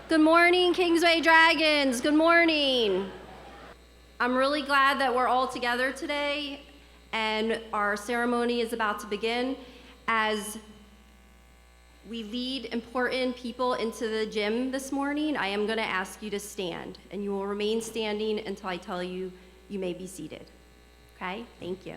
Good morning, Kingsway Dragons. Good morning. I'm really glad that we're all together today and our ceremony is about to begin. As we lead important people into the gym this morning, I am going to ask you to stand, and you will remain standing until I tell you you may be seated. Okay? Thank you.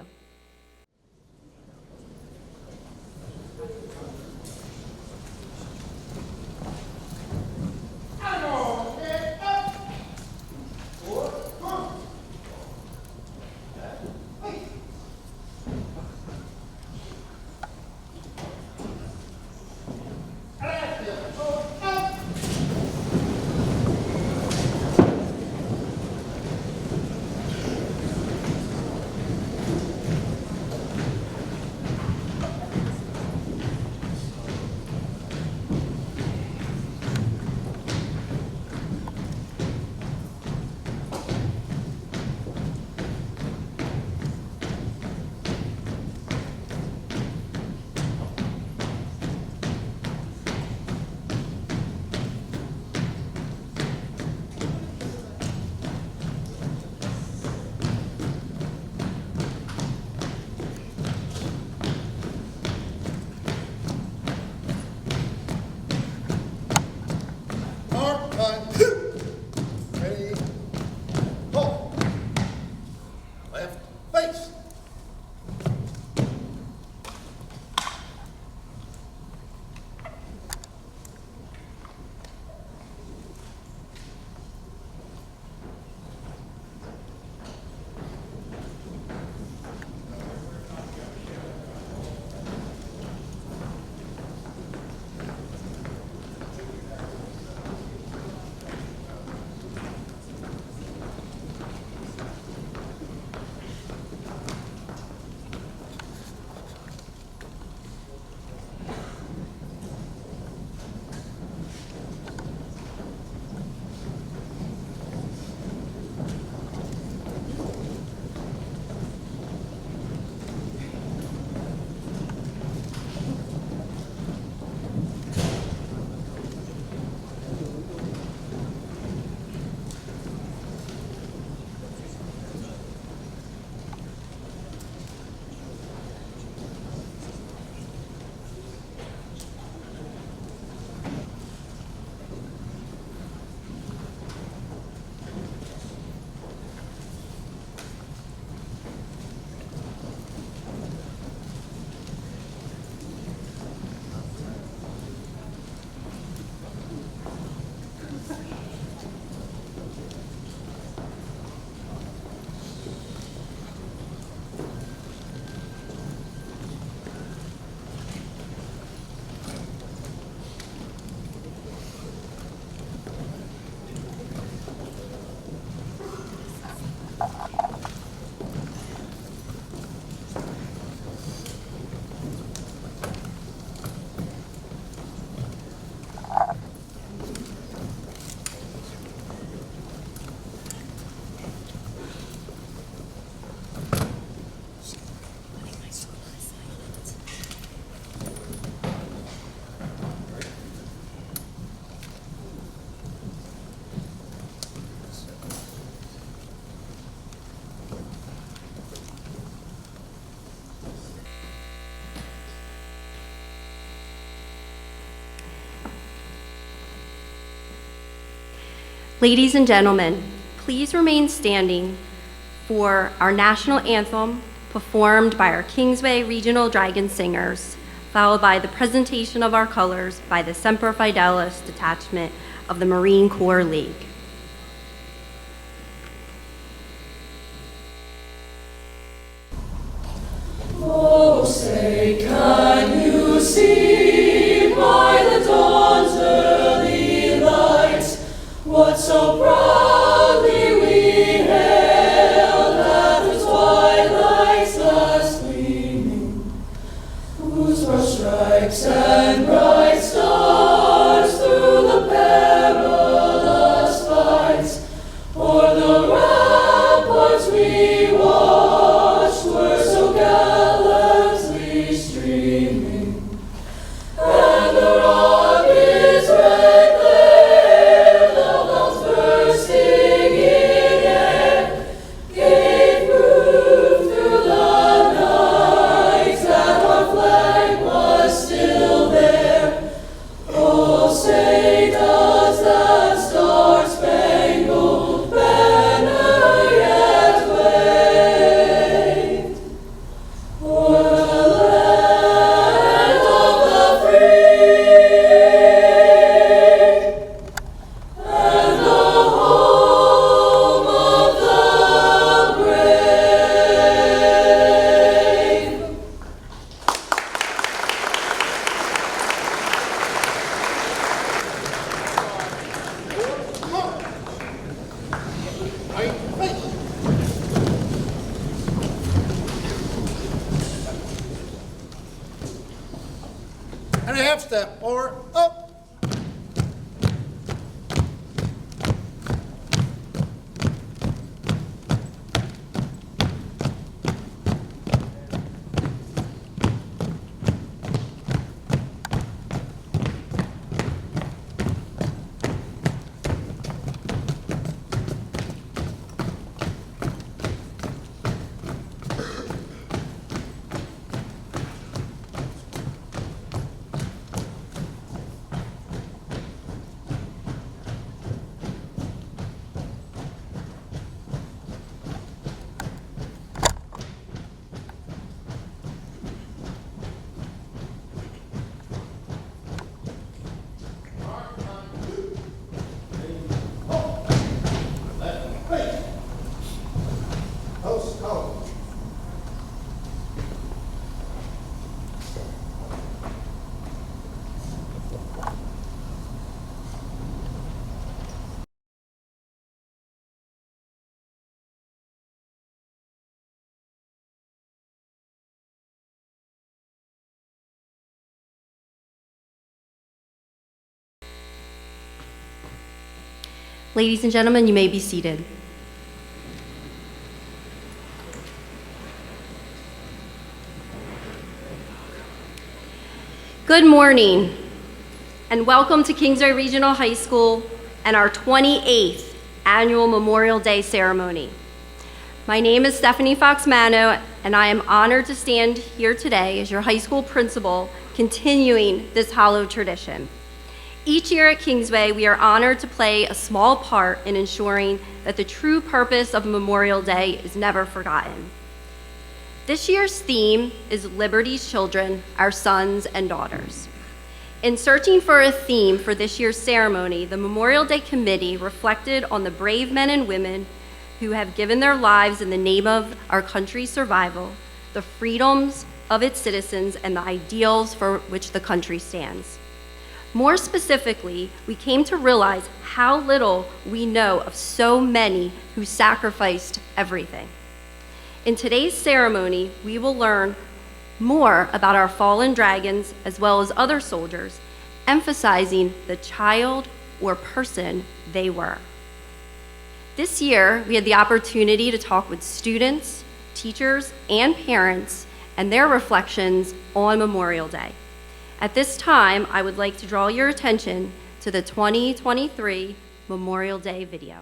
Ladies and gentlemen, please remain standing for our national anthem performed by our Kingsway Regional Dragon Singers, followed by the presentation of our colors by the Semper Fidelis Detachment of the Marine Corps League. Oh, say, can you see by the dawn's early light what so proudly we hailed at the twilight's last gleaming, whose broad stripes and bright stars through the perilous fights o'er the ramparts we watched were so gallantly streaming, and the rocket's red glare and a half step, or up. Ladies and gentlemen, you may be seated. Good morning, and welcome to Kingsway Regional High School and our 28th annual Memorial Day ceremony. My name is Stephanie Fox-Mano, and I am honored to stand here today as your high school principal, continuing this hallowed tradition. Each year at Kingsway, we are honored to play a small part in ensuring that the true purpose of Memorial Day is never forgotten. This year's theme is Liberty's Children, Our Sons and Daughters. In searching for a theme for this year's ceremony, the Memorial Day Committee reflected on the brave men and women who have given their lives in the name of our country's survival, the freedoms of its citizens, and the ideals for which the country stands. More specifically, we came to realize how little we know of so many who sacrificed everything. In today's ceremony, we will learn more about our fallen dragons as well as other soldiers, emphasizing the child or person they were. This year, we had the opportunity to talk with students, teachers, and parents and their reflections on Memorial Day. At this time, I would like to draw your attention to the 2023 Memorial Day video.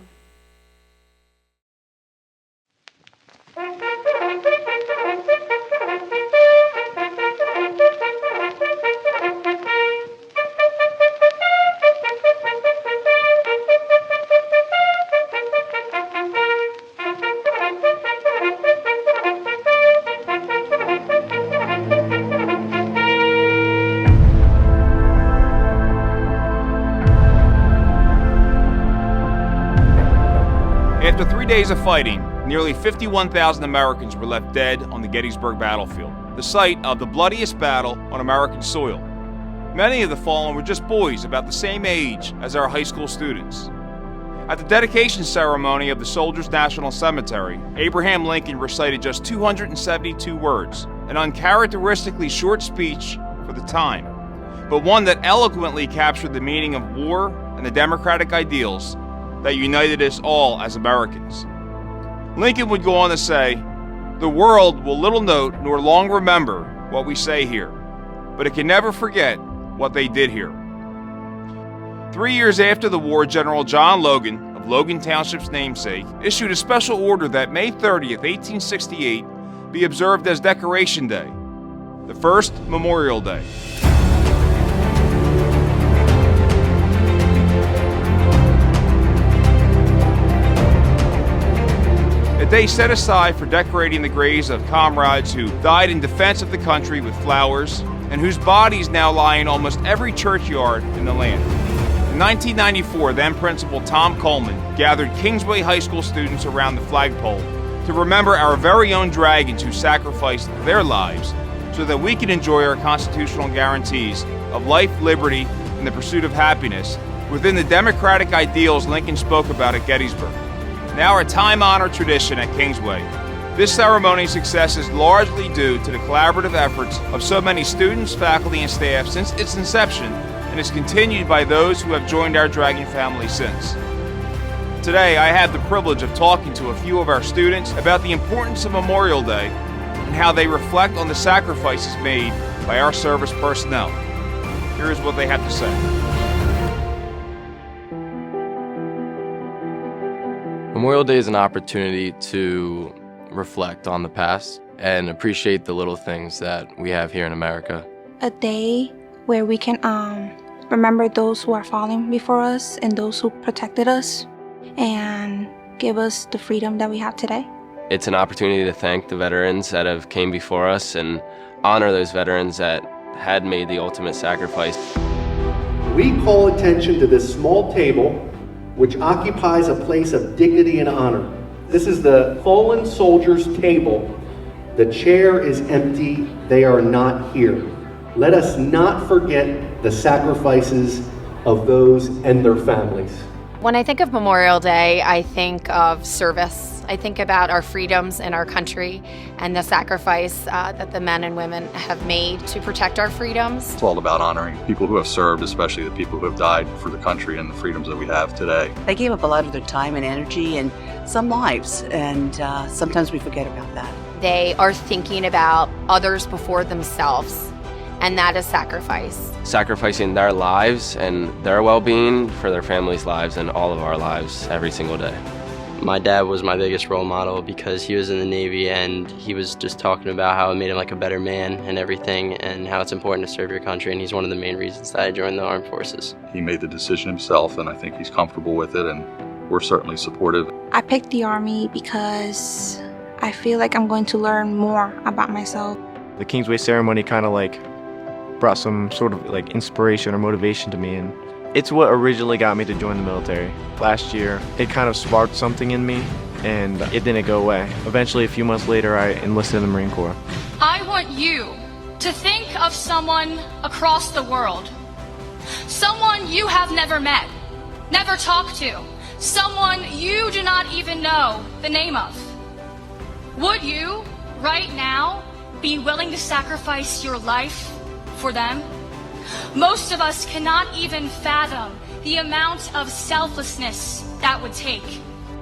After 3 days of fighting, nearly 51,000 Americans were left dead on the Gettysburg battlefield, the site of the bloodiest battle on American soil. Many of the fallen were just boys about the same age as our high school students. At the dedication ceremony of the Soldiers' National Cemetery, Abraham Lincoln recited just 272 words, an uncharacteristically short speech for the time, but one that eloquently captured the meaning of war and the democratic ideals that united us all as Americans. Lincoln would go on to say, "The world will little note nor long remember what we say here, but it can never forget what they did here." 3 years after the war, General John Logan, of Logan Township's namesake, issued a special order that May 30th, 1868 be observed as Decoration Day, the first Memorial Day. A day set aside for decorating the graves of comrades who died in defense of the country with flowers and whose bodies now lie in almost every churchyard in the land. In 1994, then Principal Tom Coleman gathered Kingsway High School students around the flagpole to remember our very own dragons who sacrificed their lives so that we can enjoy our constitutional guarantees of life, liberty, and the pursuit of happiness within the democratic ideals Lincoln spoke about at Gettysburg. Now a time-honored tradition at Kingsway, This ceremony's success is largely due to the collaborative efforts of so many students, faculty, and staff since its inception, and is continued by those who have joined our Dragon family since. Today, I have the privilege of talking to a few of our students about the importance of Memorial Day and how they reflect on the sacrifices made by our service personnel. Here is what they have to say. Memorial Day is an opportunity to reflect on the past and appreciate the little things that we have here in America. A day where we can remember those who are falling before us and those who protected us and give us the freedom that we have today. It's an opportunity to thank the veterans that have came before us and honor those veterans that had made the ultimate sacrifice. We call attention to this small table which occupies a place of dignity and honor. This is the fallen soldiers' table. The chair is empty. They are not here. Let us not forget the sacrifices of those and their families. When I think of Memorial Day, I think of service. I think about our freedoms in our country and the sacrifice that the men and women have made to protect our freedoms. It's all about honoring people who have served, especially the people who have died for the country and the freedoms that we have today. They gave up a lot of their time and energy and some lives, and sometimes we forget about that. They are thinking about others before themselves, and that is sacrifice. Sacrificing their lives and their well-being for their families' lives and all of our lives every single day. My dad was my biggest role model because he was in the Navy and he was just talking about how it made him like a better man and everything and how it's important to serve your country, and he's one of the main reasons that I joined the armed forces. He made the decision himself and I think he's comfortable with it, and we're certainly supportive. I picked the Army because I feel like I'm going to learn more about myself. The Kingsway ceremony kind of like brought some sort of like inspiration or motivation to me, and it's what originally got me to join the military. Last year, it kind of sparked something in me, and it didn't go away. Eventually, a few months later, I enlisted in the Marine Corps. I want you to think of someone across the world. Someone you have never met, never talked to, someone you do not even know the name of. Would you, right now, be willing to sacrifice your life for them? Most of us cannot even fathom the amount of selflessness that would take.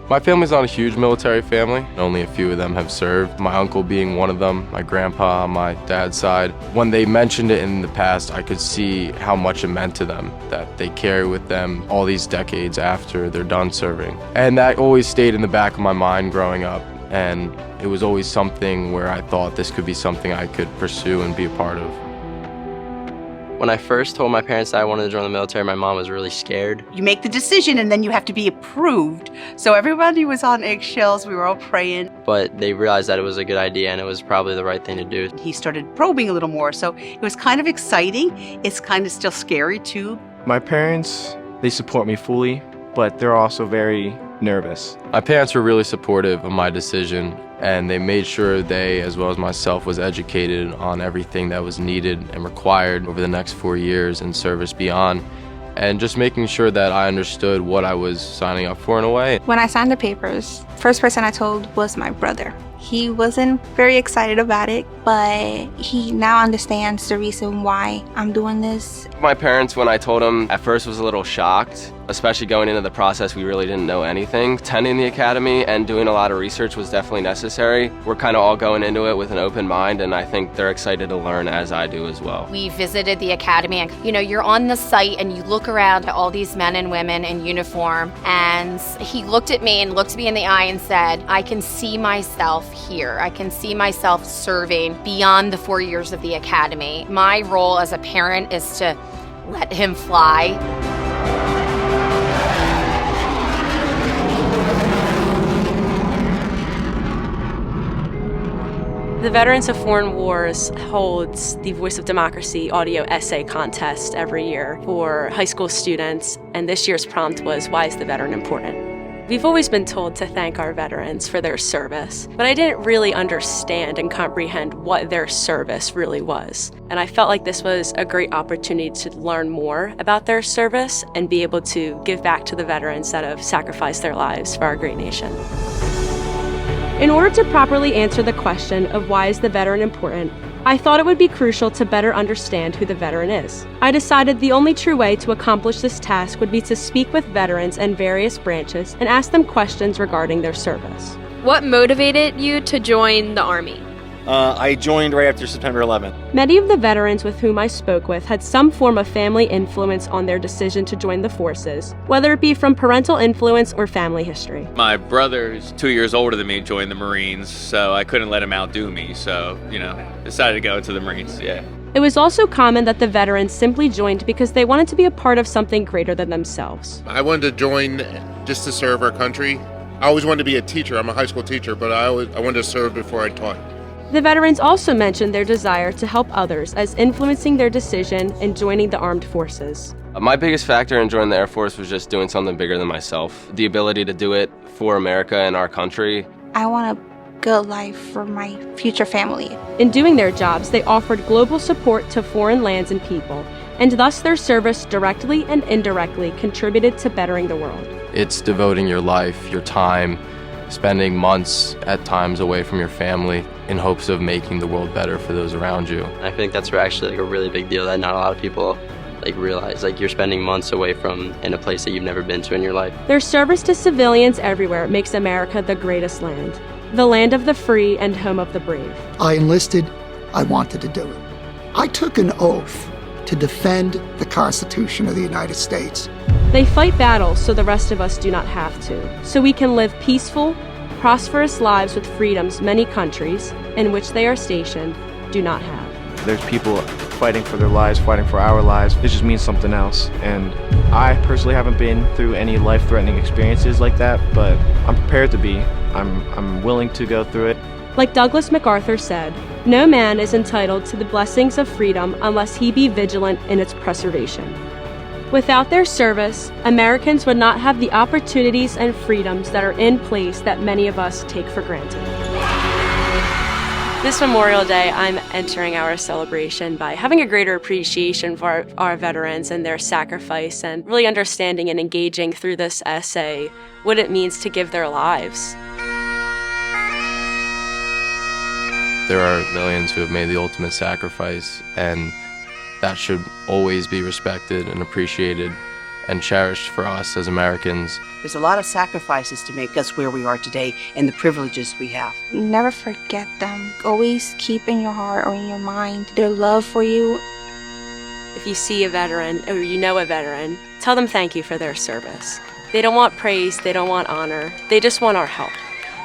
My family's not a huge military family. Only a few of them have served, my uncle being one of them, my grandpa on my dad's side. When they mentioned it in the past, I could see how much it meant to them, that they carry with them all these decades after they're done serving. And that always stayed in the back of my mind growing up, and it was always something where I thought this could be something I could pursue and be a part of. When I first told my parents that I wanted to join the military, my mom was really scared. You make the decision and then you have to be approved. So everybody was on eggshells. We were all praying. But they realized that it was a good idea and it was probably the right thing to do. He started probing a little more, so it was kind of exciting. It's kind of still scary too. My parents, they support me fully, but they're also very nervous. My parents were really supportive of my decision, and they made sure they, as well as myself, was educated on everything that was needed and required over the next 4 years in service beyond, and just making sure that I understood what I was signing up for in a way. When I signed the papers, first person I told was my brother. He wasn't very excited about it, but he now understands the reason why I'm doing this. My parents, when I told them, at first was a little shocked, especially going into the process. We really didn't know anything. Attending the academy and doing a lot of research was definitely necessary. We're kind of all going into it with an open mind, and I think they're excited to learn as I do as well. We visited the academy, and you're on the site and you look around at all these men and women in uniform, and he looked at me and looked me in the eye and said, I can see myself here. I can see myself serving beyond the 4 years of the academy. My role as a parent is to let him fly. The Veterans of Foreign Wars holds the Voice of Democracy audio essay contest every year for high school students, and this year's prompt was, why is the veteran important? We've always been told to thank our veterans for their service, but I didn't really understand and comprehend what their service really was. And I felt like this was a great opportunity to learn more about their service and be able to give back to the veterans that have sacrificed their lives for our great nation. In order to properly answer the question of why is the veteran important, I thought it would be crucial to better understand who the veteran is. I decided the only true way to accomplish this task would be to speak with veterans in various branches and ask them questions regarding their service. What motivated you to join the Army? I joined right after September 11th. Many of the veterans with whom I spoke with had some form of family influence on their decision to join the forces, whether it be from parental influence or family history. My brother, who's 2 years older than me, joined the Marines, so I couldn't let him outdo me, so, decided to go into the Marines, yeah. It was also common that the veterans simply joined because they wanted to be a part of something greater than themselves. I wanted to join just to serve our country. I always wanted to be a teacher. I'm a high school teacher, but I wanted to serve before I taught. The veterans also mentioned their desire to help others as influencing their decision in joining the armed forces. My biggest factor in joining the Air Force was just doing something bigger than myself. The ability to do it for America and our country. I want a good life for my future family. In doing their jobs, they offered global support to foreign lands and people, and thus their service directly and indirectly contributed to bettering the world. It's devoting your life, your time, spending months at times away from your family in hopes of making the world better for those around you. I think that's actually a really big deal that not a lot of people realize. You're spending months away from in a place that you've never been to in your life. Their service to civilians everywhere makes America the greatest land, the land of the free and home of the brave. I enlisted. I wanted to do it. I took an oath to defend the Constitution of the United States. They fight battles so the rest of us do not have to, so we can live peaceful, prosperous lives with freedoms many countries, in which they are stationed, do not have. There's people fighting for their lives, fighting for our lives. It just means something else. And I personally haven't been through any life-threatening experiences like that, but I'm prepared to be. I'm willing to go through it. Like Douglas MacArthur said, no man is entitled to the blessings of freedom unless he be vigilant in its preservation. Without their service, Americans would not have the opportunities and freedoms that are in place that many of us take for granted. This Memorial Day, I'm entering our celebration by having a greater appreciation for our veterans and their sacrifice, and really understanding and engaging through this essay what it means to give their lives. There are millions who have made the ultimate sacrifice, and that should always be respected and appreciated and cherished for us as Americans. There's a lot of sacrifices to make us where we are today and the privileges we have. Never forget them. Always keep in your heart or in your mind their love for you. If you see a veteran or you know a veteran, tell them thank you for their service. They don't want praise, they don't want honor, they just want our help.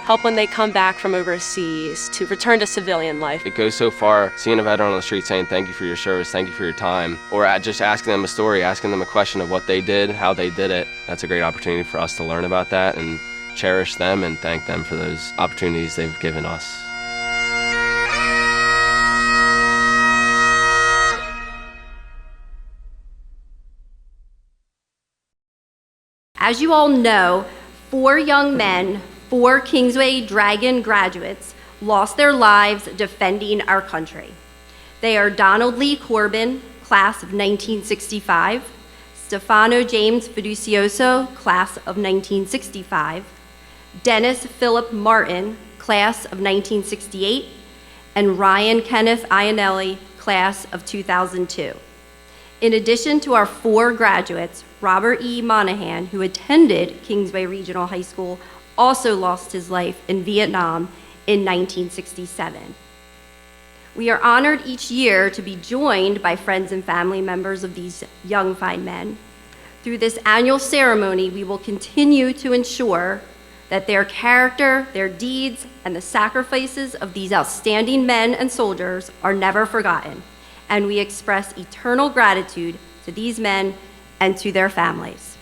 Help when they come back from overseas to return to civilian life. It goes so far, seeing a veteran on the street saying thank you for your service, thank you for your time, or just asking them a story, asking them a question of what they did, how they did it. That's a great opportunity for us to learn about that and cherish them and thank them for those opportunities they've given us. As you all know, 4 young men, 4 Kingsway Dragon graduates, lost their lives defending our country. They are Donald Lee Corbin, class of 1965, Stefano James Fiducioso, class of 1965, Dennis Philip Martin, class of 1968, and Ryan Kenneth Iannelli, class of 2002. In addition to our 4 graduates, Robert E. Monahan, who attended Kingsway Regional High School, also lost his life in Vietnam in 1967. We are honored each year to be joined by friends and family members of these young fine men. Through this annual ceremony, we will continue to ensure that their character, their deeds, and the sacrifices of these outstanding men and soldiers are never forgotten, and we express eternal gratitude to these men and to their families.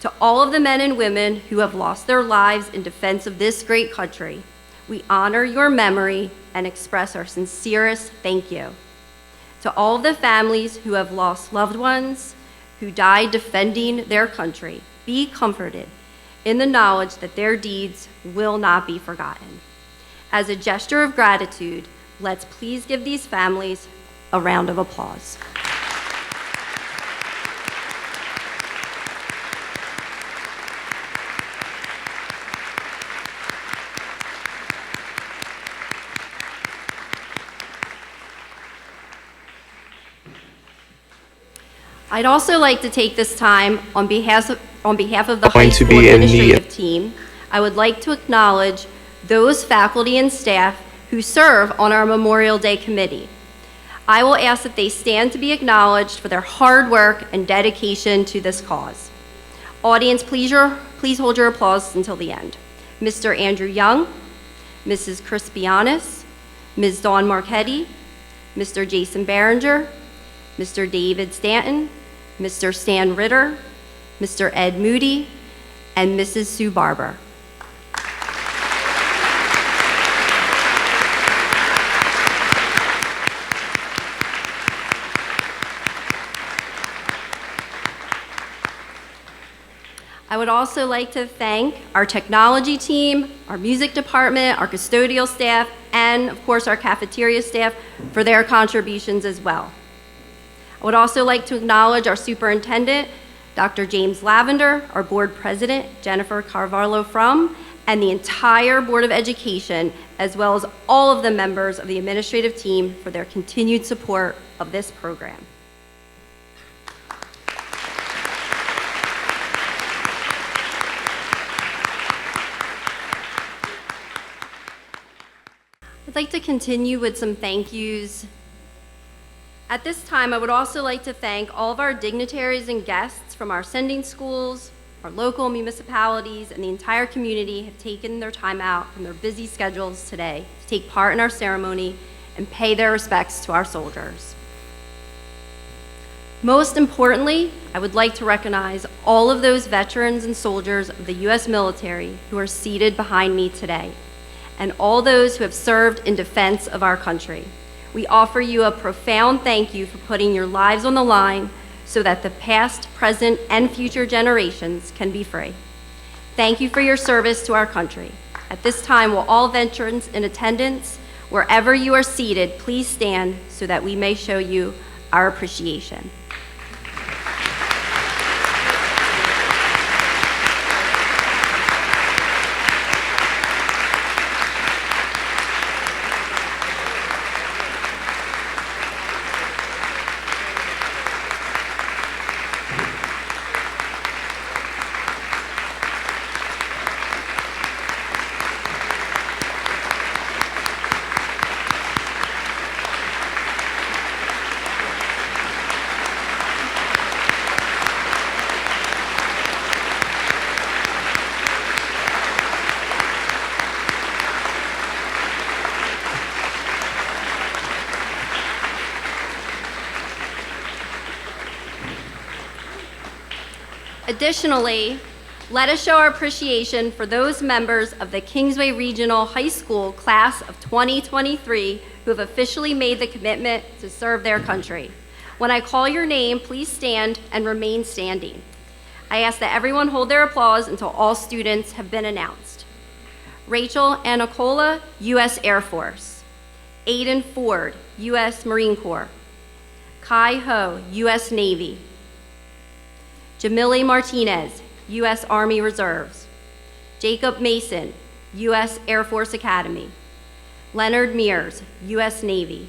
To all of the men and women who have lost their lives in defense of this great country, we honor your memory and express our sincerest thank you. To all of the families who have lost loved ones who died defending their country, be comforted in the knowledge that their deeds will not be forgotten. As a gesture of gratitude, let's please give these families a round of applause. I'd also like to take this time on behalf of the high Going to school be in the- administrative team. I would like to acknowledge those faculty and staff who serve on our Memorial Day committee. I will ask that they stand to be acknowledged for their hard work and dedication to this cause. Audience, please hold your applause until the end. Mr. Andrew Young, Mrs. Chris Bianis, Ms. Dawn Marchetti, Mr. Jason Barringer, Mr. David Stanton, Mr. Stan Ritter, Mr. Ed Moody, and Mrs. Sue Barber. I would also like to thank our technology team, our music department, our custodial staff, and of course our cafeteria staff for their contributions as well. I would also like to acknowledge our superintendent, Dr. James Lavender, our board president, Jennifer Carvalho Frum, and the entire Board of Education, as well as all of the members of the administrative team for their continued support of this program. I'd like to continue with some thank yous. At this time, I would also like to thank all of our dignitaries and guests from our sending schools, our local municipalities, and the entire community have taken their time out from their busy schedules today to take part in our ceremony and pay their respects to our soldiers. Most importantly, I would like to recognize all of those veterans and soldiers of the U.S. military who are seated behind me today, and all those who have served in defense of our country. We offer you a profound thank you for putting your lives on the line so that the past, present, and future generations can be free. Thank you for your service to our country. At this time, will all veterans in attendance, wherever you are seated, please stand so that we may show you our appreciation. Additionally, let us show our appreciation for those members of the Kingsway Regional High School class of 2023 who have officially made the commitment to serve their country. When I call your name, please stand and remain standing. I ask that everyone hold their applause until all students have been announced. Rachel Anacola, U.S. Air Force. Aiden Ford, U.S. Marine Corps. Kai Ho, U.S. Navy. Jamili Martinez, U.S. Army Reserves. Jacob Mason, U.S. Air Force Academy. Leonard Mears, U.S. Navy.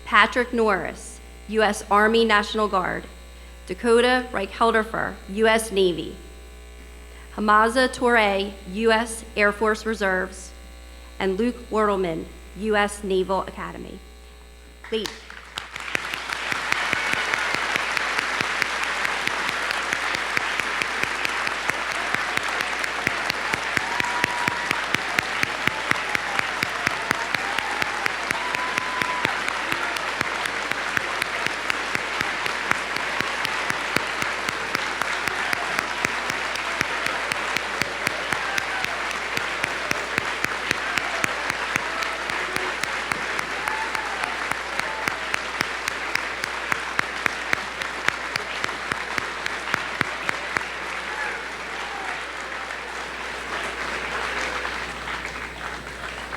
Patrick Norris, U.S. Army National Guard. Dakota Reichelderfer, U.S. Navy. Hamaza Toure, U.S. Air Force Reserves. And Luke Wertelman, U.S. Naval Academy. Please.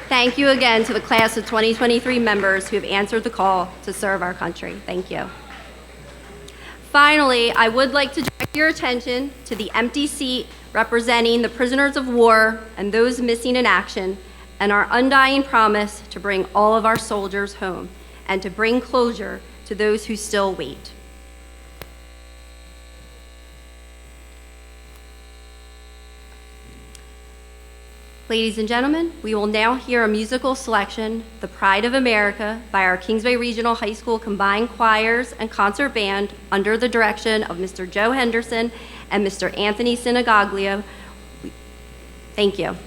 Thank you again to the class of 2023 members who have answered the call to serve our country. Thank you. Finally, I would like to direct your attention to the empty seat representing the prisoners of war and those missing in action, and our undying promise to bring all of our soldiers home and to bring closure to those who still wait. Ladies and gentlemen, we will now hear a musical selection, The Pride of America, by our Kingsway Regional High School Combined Choirs and Concert Band under the direction of Mr. Joe Henderson and Mr. Anthony Sinagoglio. Thank you.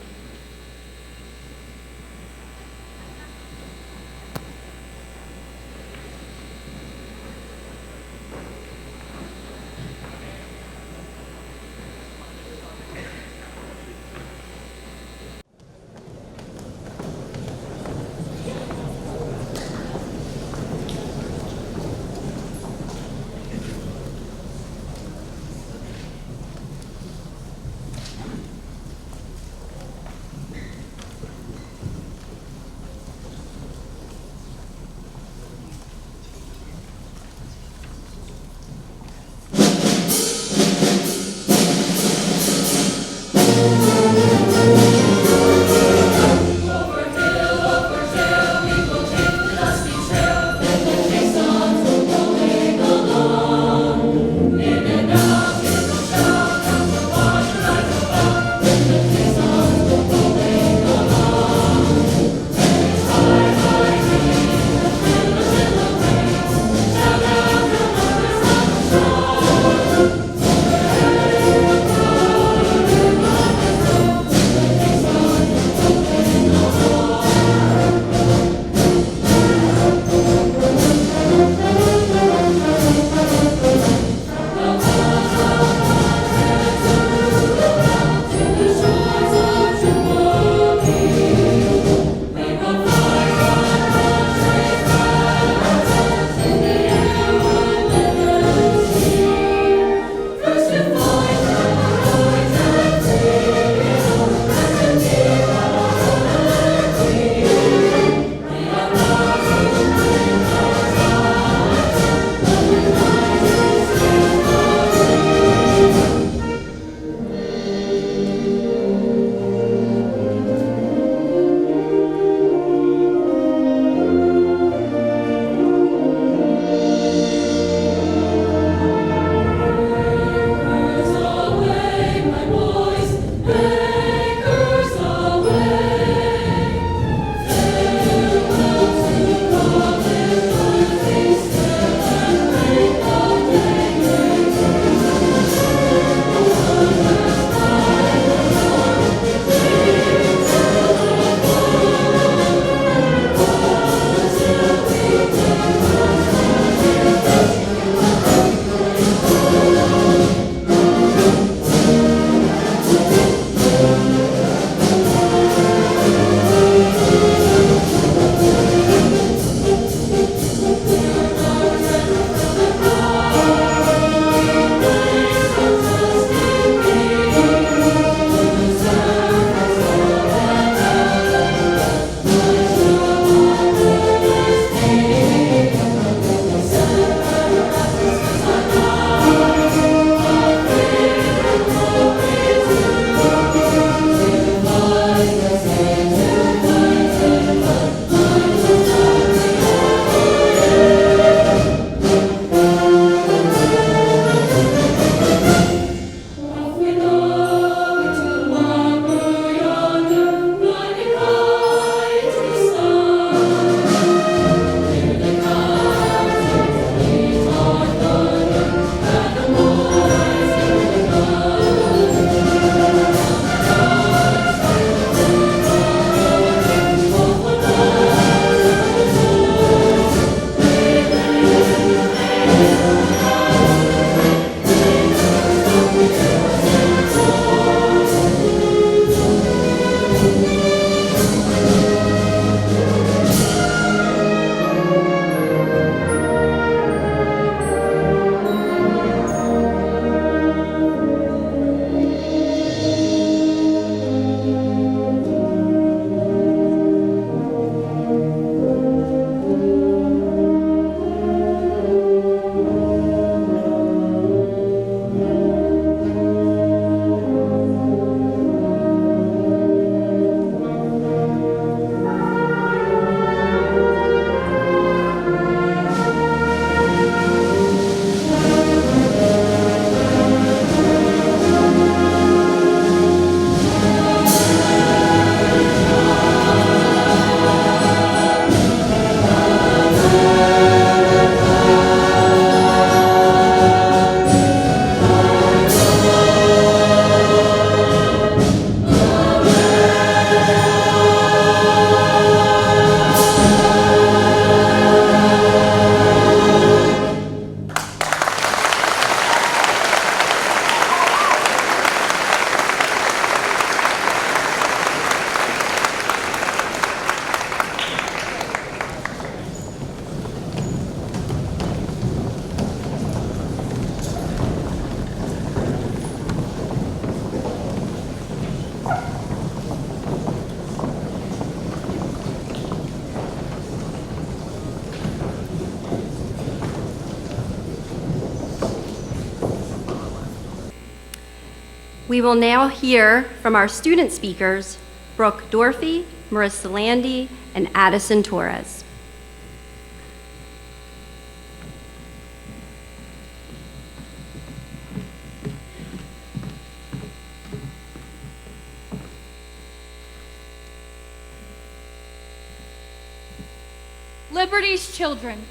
We will now hear from our student speakers, Brooke Dorothy, Marissa Landy, and Addison Torres. Liberty's children,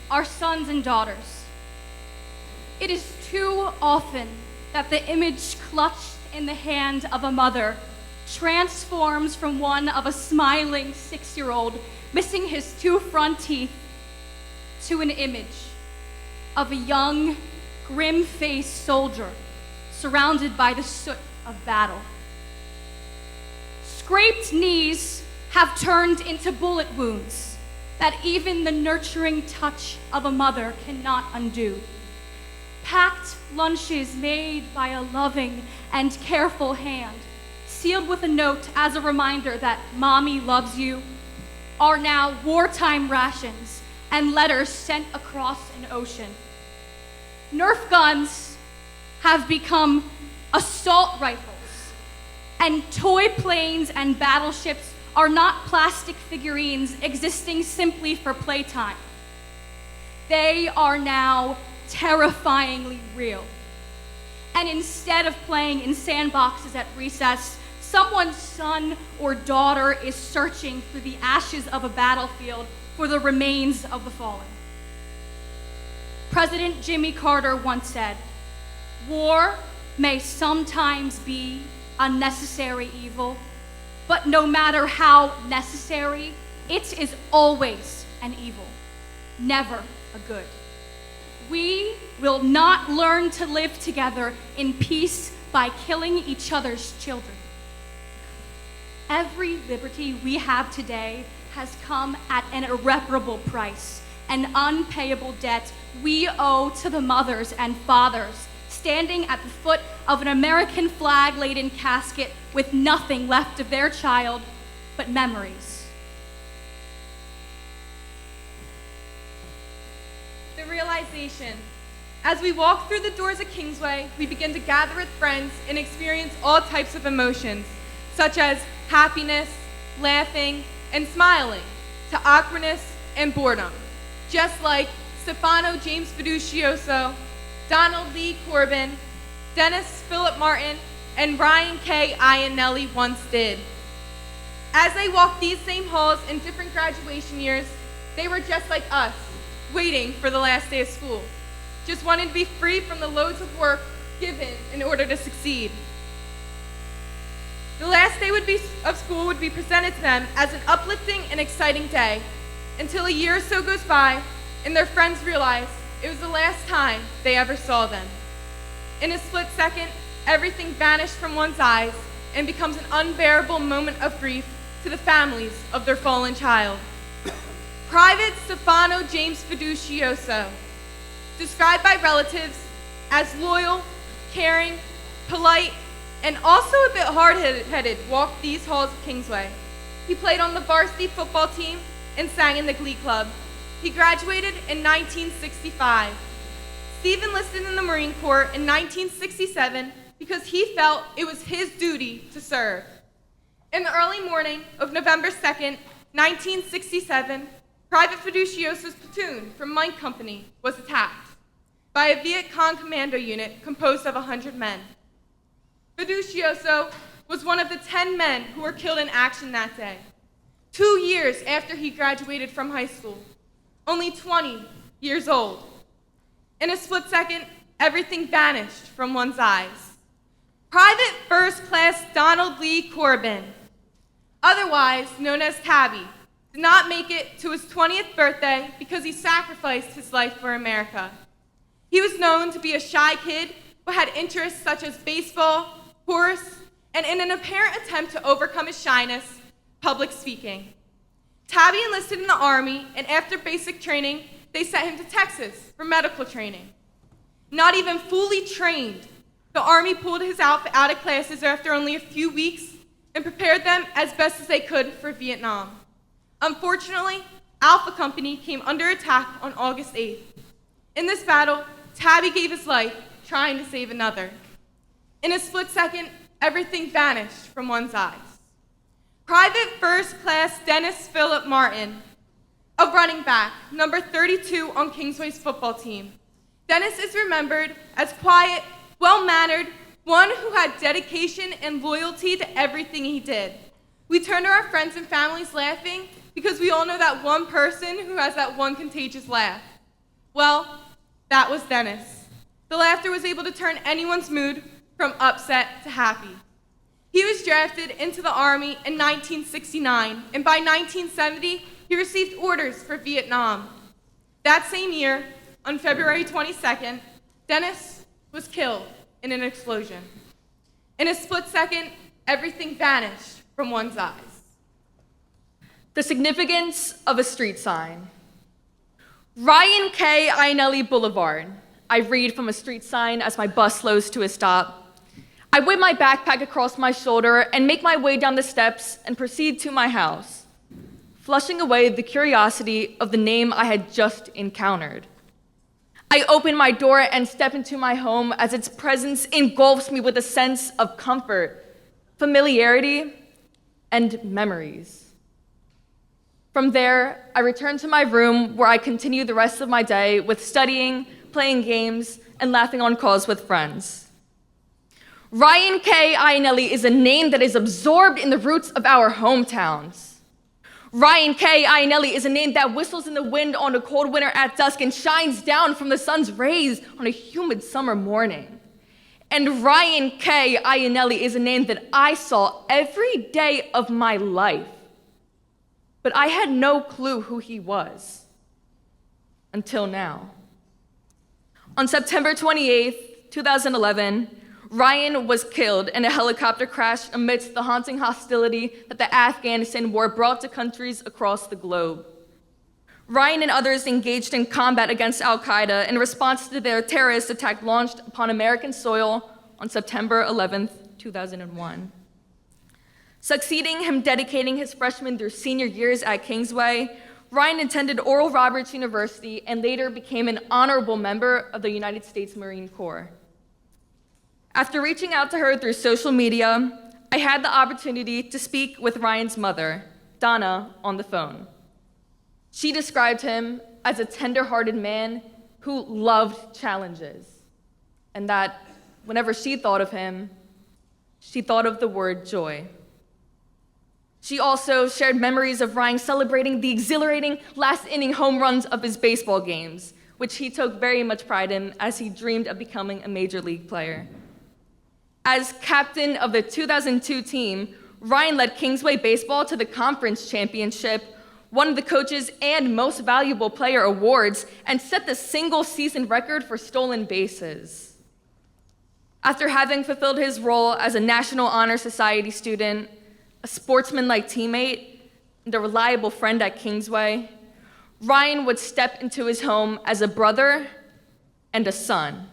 our sons and daughters. It is too often that the image clutched in the hand of a mother transforms from one of a smiling 6-year-old missing his 2 front teeth to an image of a young, grim-faced soldier surrounded by the soot of battle. Scraped knees have turned into bullet wounds that even the nurturing touch of a mother cannot undo. Packed lunches made by a loving and careful hand, sealed with a note as a reminder that mommy loves you, are now wartime rations and letters sent across an ocean. Nerf guns have become assault rifles, and toy planes and battleships are not plastic figurines existing simply for playtime. They are now terrifyingly real. And instead of playing in sandboxes at recess, someone's son or daughter is searching through the ashes of a battlefield for the remains of the fallen. President Jimmy Carter once said, "War may sometimes be a necessary evil, but no matter how necessary, it is always an evil, never a good. We will not learn to live together in peace by killing each other's children." Every liberty we have today has come at an irreparable price, an unpayable debt we owe to the mothers and fathers standing at the foot of an American flag-laden casket with nothing left of their child but memories. The realization. As we walk through the doors of Kingsway, we begin to gather with friends and experience all types of emotions, such as happiness, laughing, and smiling, to awkwardness and boredom, just like Stefano James Fiducioso, Donald Lee Corbin, Dennis Philip Martin, and Ryan K. Iannelli once did. As they walked these same halls in different graduation years, they were just like us, waiting for the last day of school, just wanting to be free from the loads of work given in order to succeed. The last day of school would be presented to them as an uplifting and exciting day, until a year or so goes by and their friends realize it was the last time they ever saw them. In a split second, everything vanished from one's eyes and becomes an unbearable moment of grief to the families of their fallen child. Private Stefano James Fiducioso, described by relatives as loyal, caring, polite, and also a bit hard-headed, walked these halls of Kingsway. He played on the varsity football team and sang in the Glee Club. He graduated in 1965. Steve enlisted in the Marine Corps in 1967 because he felt it was his duty to serve. In the early morning of November 2nd, 1967, Private Fiducioso's platoon from Mine Company was attacked by a Viet Cong commando unit composed of 100 men. Fiducioso was one of the 10 men who were killed in action that day, 2 years after he graduated from high school, only 20 years old. In a split second, everything vanished from one's eyes. Private First Class Donald Lee Corbin, otherwise known as Tabby, did not make it to his 20th birthday because he sacrificed his life for America. He was known to be a shy kid who had interests such as baseball, horse, and in an apparent attempt to overcome his shyness, public speaking. Tabby enlisted in the Army, and after basic training, they sent him to Texas for medical training. Not even fully trained, the Army pulled his outfit out of classes after only a few weeks and prepared them as best as they could for Vietnam. Unfortunately, Alpha Company came under attack on August 8th. In this battle, Tabby gave his life trying to save another. In a split second, everything vanished from one's eyes. Private First Class Dennis Philip Martin, a running back, number 32 on Kingsway's football team. Dennis is remembered as quiet, well-mannered, one who had dedication and loyalty to everything he did. We turn to our friends and families laughing because we all know that one person who has that one contagious laugh. Well, that was Dennis. The laughter was able to turn anyone's mood from upset to happy. He was drafted into the Army in 1969, and by 1970, he received orders for Vietnam. That same year, on February 22nd, Dennis was killed in an explosion. In a split second, everything vanished from one's eyes. The significance of a street sign. Ryan K. Ionelli Boulevard. I read from a street sign as my bus slows to a stop. I whip my backpack across my shoulder and make my way down the steps and proceed to my house, flushing away the curiosity of the name I had just encountered. I open my door and step into my home as its presence engulfs me with a sense of comfort, familiarity, and memories. From there, I return to my room where I continue the rest of my day with studying, playing games, and laughing on calls with friends. Ryan K. Ionelli is a name that is absorbed in the roots of our hometowns. Ryan K. Ionelli is a name that whistles in the wind on a cold winter at dusk and shines down from the sun's rays on a humid summer morning. And Ryan K. Ionelli is a name that I saw every day of my life. But I had no clue who he was until now. On September 28th, 2011, Ryan was killed in a helicopter crash amidst the haunting hostility that the Afghanistan war brought to countries across the globe. Ryan and others engaged in combat against al-Qaeda in response to their terrorist attack launched upon American soil on September 11th, 2001. Succeeding him dedicating his freshman through senior years at Kingsway, Ryan attended Oral Roberts University and later became an honorable member of the United States Marine Corps. After reaching out to her through social media, I had the opportunity to speak with Ryan's mother, Donna, on the phone. She described him as a tender-hearted man who loved challenges, and that whenever she thought of him, she thought of the word joy. She also shared memories of Ryan celebrating the exhilarating last-inning home runs of his baseball games, which he took very much pride in as he dreamed of becoming a major league player. As captain of the 2002 team, Ryan led Kingsway baseball to the conference championship, won the coaches and most valuable player awards, and set the single-season record for stolen bases. After having fulfilled his role as a National Honor Society student, a sportsman-like teammate, and a reliable friend at Kingsway, Ryan would step into his home as a brother and a son,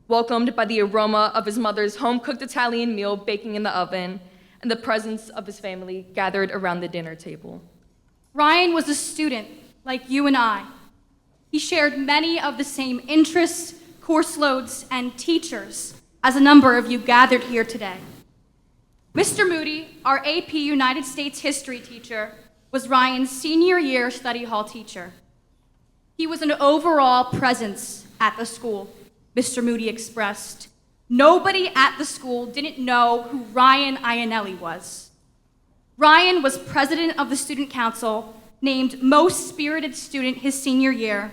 welcomed by the aroma of his mother's home-cooked Italian meal baking in the oven and the presence of his family gathered around the dinner table. Ryan was a student like you and I. He shared many of the same interests, course loads, and teachers as a number of you gathered here today. Mr. Moody, our AP United States history teacher, was Ryan's senior year study hall teacher. He was an overall presence at the school, Mr. Moody expressed. Nobody at the school didn't know who Ryan Ionelli was. Ryan was president of the student council, named most spirited student his senior year,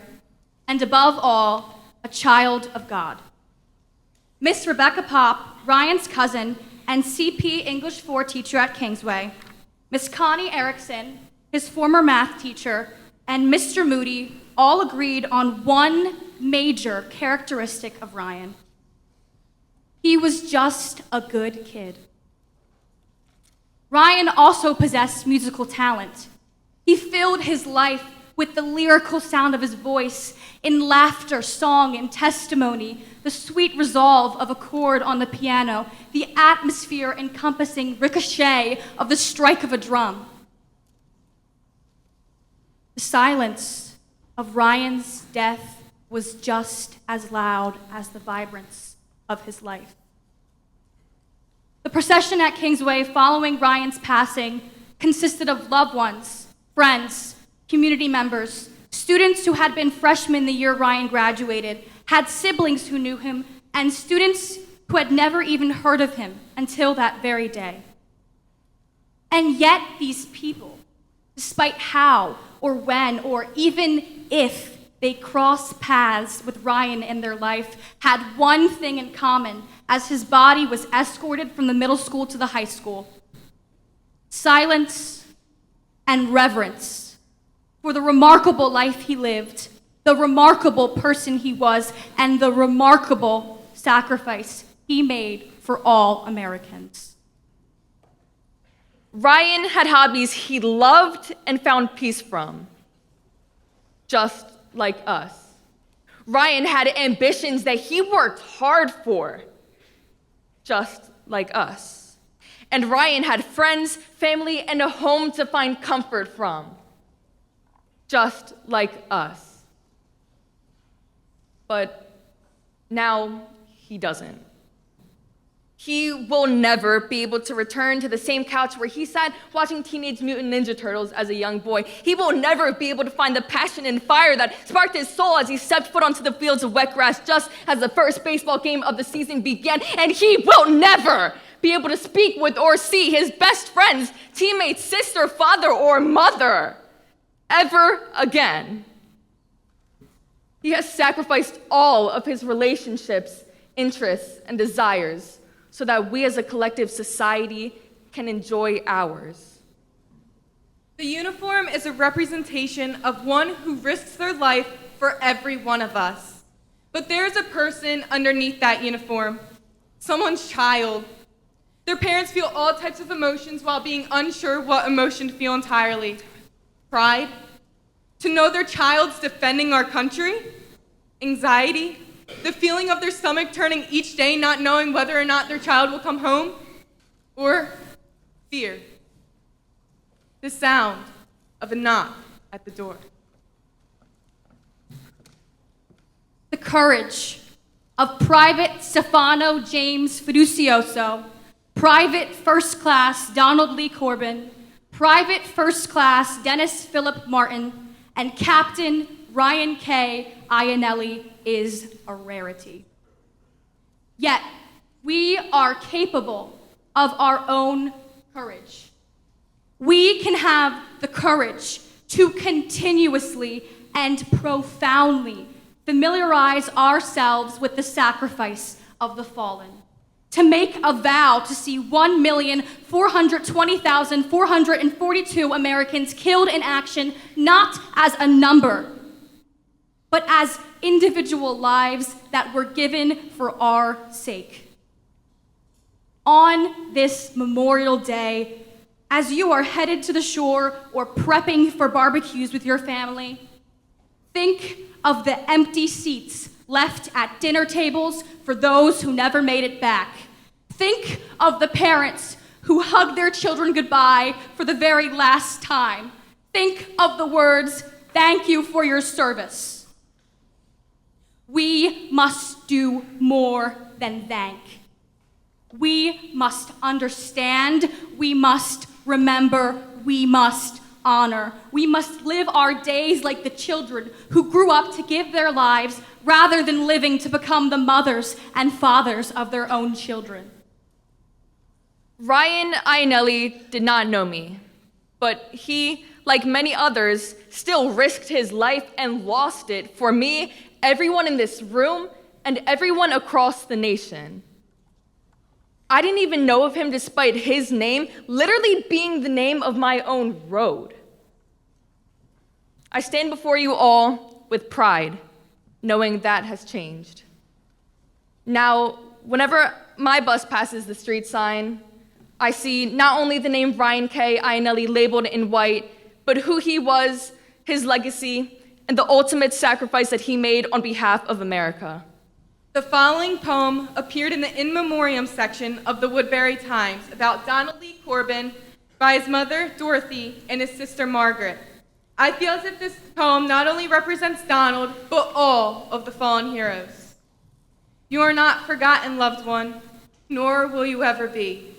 and above all, a child of God. Miss Rebecca Pop, Ryan's cousin and CP English 4 teacher at Kingsway, Miss Connie Erickson, his former math teacher, and Mr. Moody all agreed on one major characteristic of Ryan. He was just a good kid. Ryan also possessed musical talent. He filled his life with the lyrical sound of his voice, in laughter, song, and testimony, the sweet resolve of a chord on the piano, the atmosphere encompassing ricochet of the strike of a drum. The silence of Ryan's death was just as loud as the vibrance of his life. The procession at Kingsway following Ryan's passing consisted of loved ones, friends, community members, students who had been freshmen the year Ryan graduated, had siblings who knew him, and students who had never even heard of him until that very day. And yet these people, despite how or when or even if they crossed paths with Ryan in their life, had one thing in common as his body was escorted from the middle school to the high school: silence and reverence for the remarkable life he lived, the remarkable person he was, and the remarkable sacrifice he made for all Americans. Ryan had hobbies he loved and found peace from, just like us. Ryan had ambitions that he worked hard for, just like us. And Ryan had friends, family, and a home to find comfort from, just like us. But now he doesn't. He will never be able to return to the same couch where he sat watching Teenage Mutant Ninja Turtles as a young boy. He will never be able to find the passion and fire that sparked his soul as he stepped foot onto the fields of wet grass just as the first baseball game of the season began. And he will never be able to speak with or see his best friends, teammates, sister, father, or mother ever again. He has sacrificed all of his relationships, interests, and desires so that we as a collective society can enjoy ours. The uniform is a representation of one who risks their life for every one of us. But there is a person underneath that uniform, someone's child. Their parents feel all types of emotions while being unsure what emotion to feel entirely. Pride, to know their child's defending our country. Anxiety, the feeling of their stomach turning each day not knowing whether or not their child will come home. Or fear, the sound of a knock at the door. The courage of Private Stefano James Fiducioso, Private First Class Donald Lee Corbin, Private First Class Dennis Philip Martin, and Captain Ryan K. Iannelli is a rarity. Yet, we are capable of our own courage. We can have the courage to continuously and profoundly familiarize ourselves with the sacrifice of the fallen, to make a vow to see 1,420,442 Americans killed in action, not as a number, but as individual lives that were given for our sake. On this Memorial Day, as you are headed to the shore or prepping for barbecues with your family, think of the empty seats left at dinner tables for those who never made it back. Think of the parents who hugged their children goodbye for the very last time. Think of the words, "Thank you for your service." We must do more than thank. We must understand, we must remember, we must honor. We must live our days like the children who grew up to give their lives rather than living to become the mothers and fathers of their own children. Ryan Iannelli did not know me, but he, like many others, still risked his life and lost it for me, everyone in this room, and everyone across the nation. I didn't even know of him despite his name literally being the name of my own road. I stand before you all with pride, knowing that has changed. Now, whenever my bus passes the street sign, I see not only the name Ryan K. Iannelli labeled in white, but who he was, his legacy, and the ultimate sacrifice that he made on behalf of America. The following poem appeared in the In Memoriam section of the Woodbury Times about Donald Lee Corbin by his mother, Dorothy, and his sister, Margaret. I feel as if this poem not only represents Donald, but all of the fallen heroes. You are not forgotten, loved one, nor will you ever be.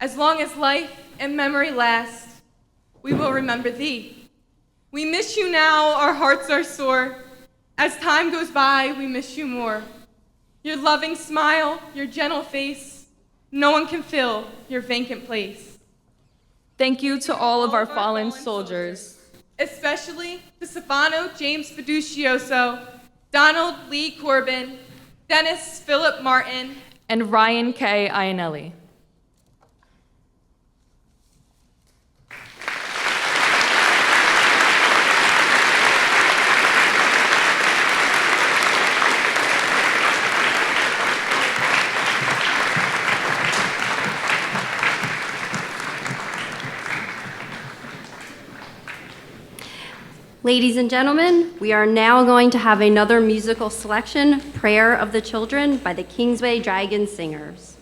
As long as life and memory last, we will remember thee. We miss you now, our hearts are sore. As time goes by, we miss you more. Your loving smile, your gentle face, no one can fill your vacant place. Thank you to all of our fallen soldiers, especially to Stefano James Fiducioso, Donald Lee Corbin, Dennis Philip Martin, and Ryan K. Iannelli. Ladies and gentlemen, we are now going to have another musical selection, Prayer of the Children by the Kingsway Dragon Singers.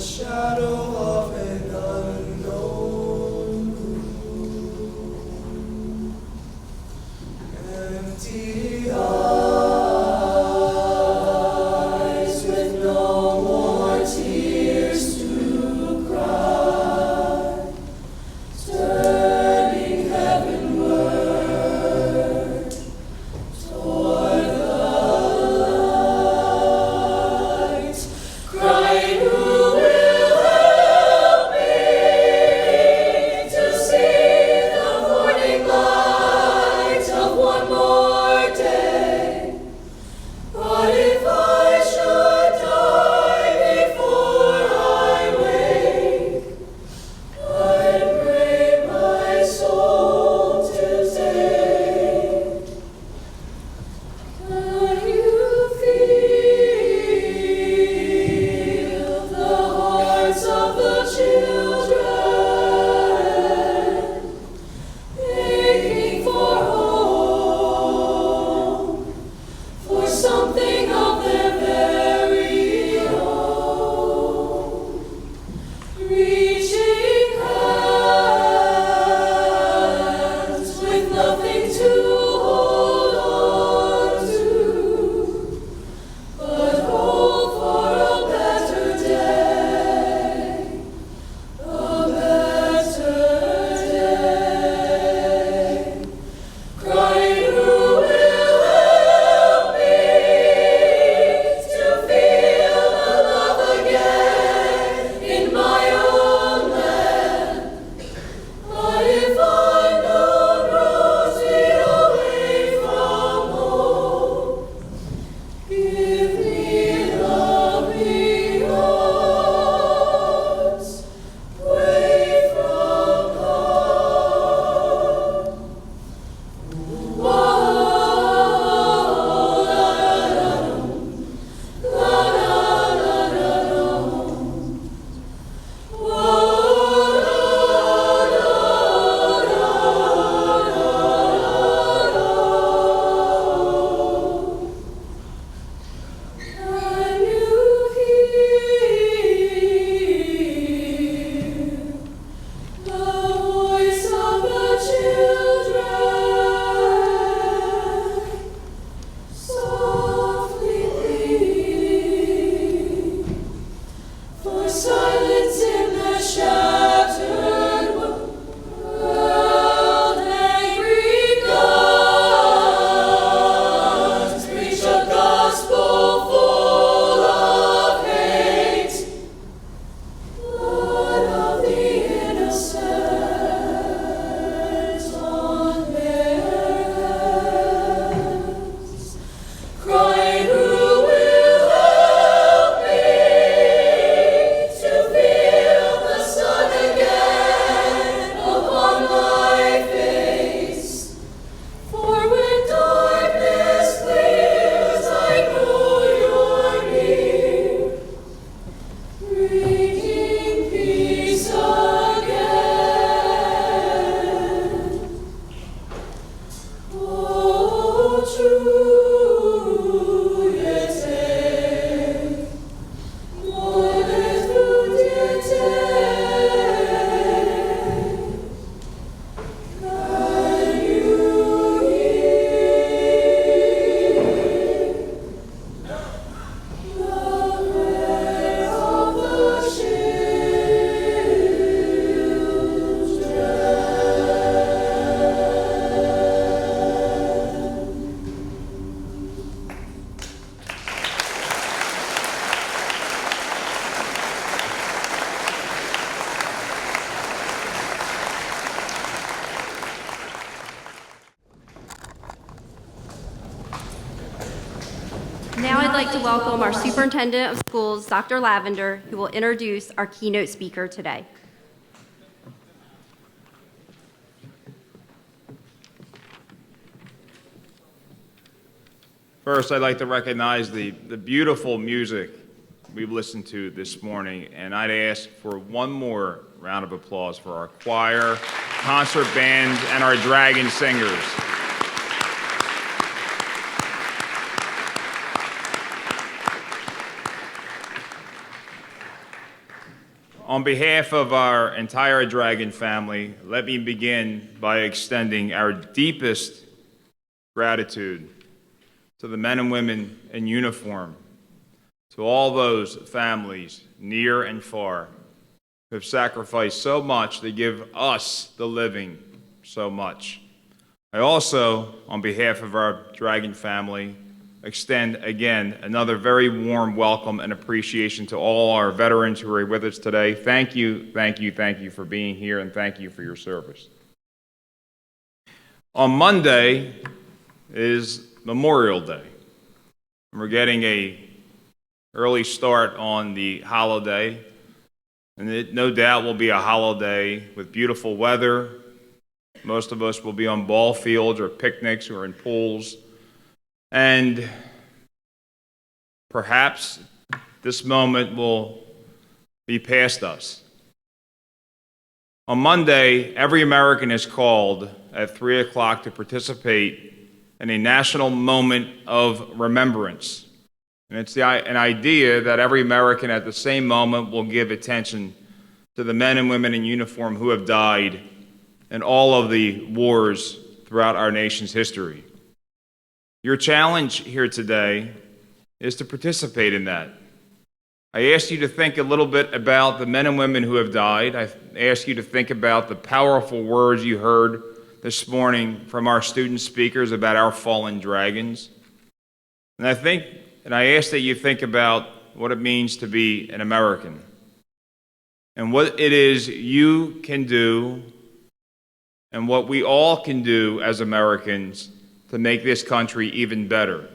Shadow of an unknown like to welcome our Superintendent of Schools, Dr. Lavender, who will introduce our keynote speaker today. First, I'd like to recognize the beautiful music we've listened to this morning, and I'd ask for one more round of applause for our choir, concert bands, and our dragon singers. On behalf of our entire Dragon family, let me begin by extending our deepest gratitude to the men and women in uniform, to all those families near and far who have sacrificed so much to give us, the living, so much. I also, on behalf of our Dragon family, extend again another very warm welcome and appreciation to all our veterans who are with us today. Thank you, thank you, thank you for being here, and thank you for your service. On Monday is Memorial Day. We're getting an early start on the holiday, and it no doubt will be a holiday with beautiful weather. Most of us will be on ball fields or picnics or in pools. And perhaps this moment will be past us. On Monday, every American is called at 3 o'clock to participate in a national moment of remembrance. And it's an idea that every American at the same moment will give attention to the men and women in uniform who have died in all of the wars throughout our nation's history. Your challenge here today is to participate in that. I ask you to think a little bit about the men and women who have died. I ask you to think about the powerful words you heard this morning from our student speakers about our fallen dragons. And I ask that you think about what it means to be an American and what it is you can do and what we all can do as Americans to make this country even better.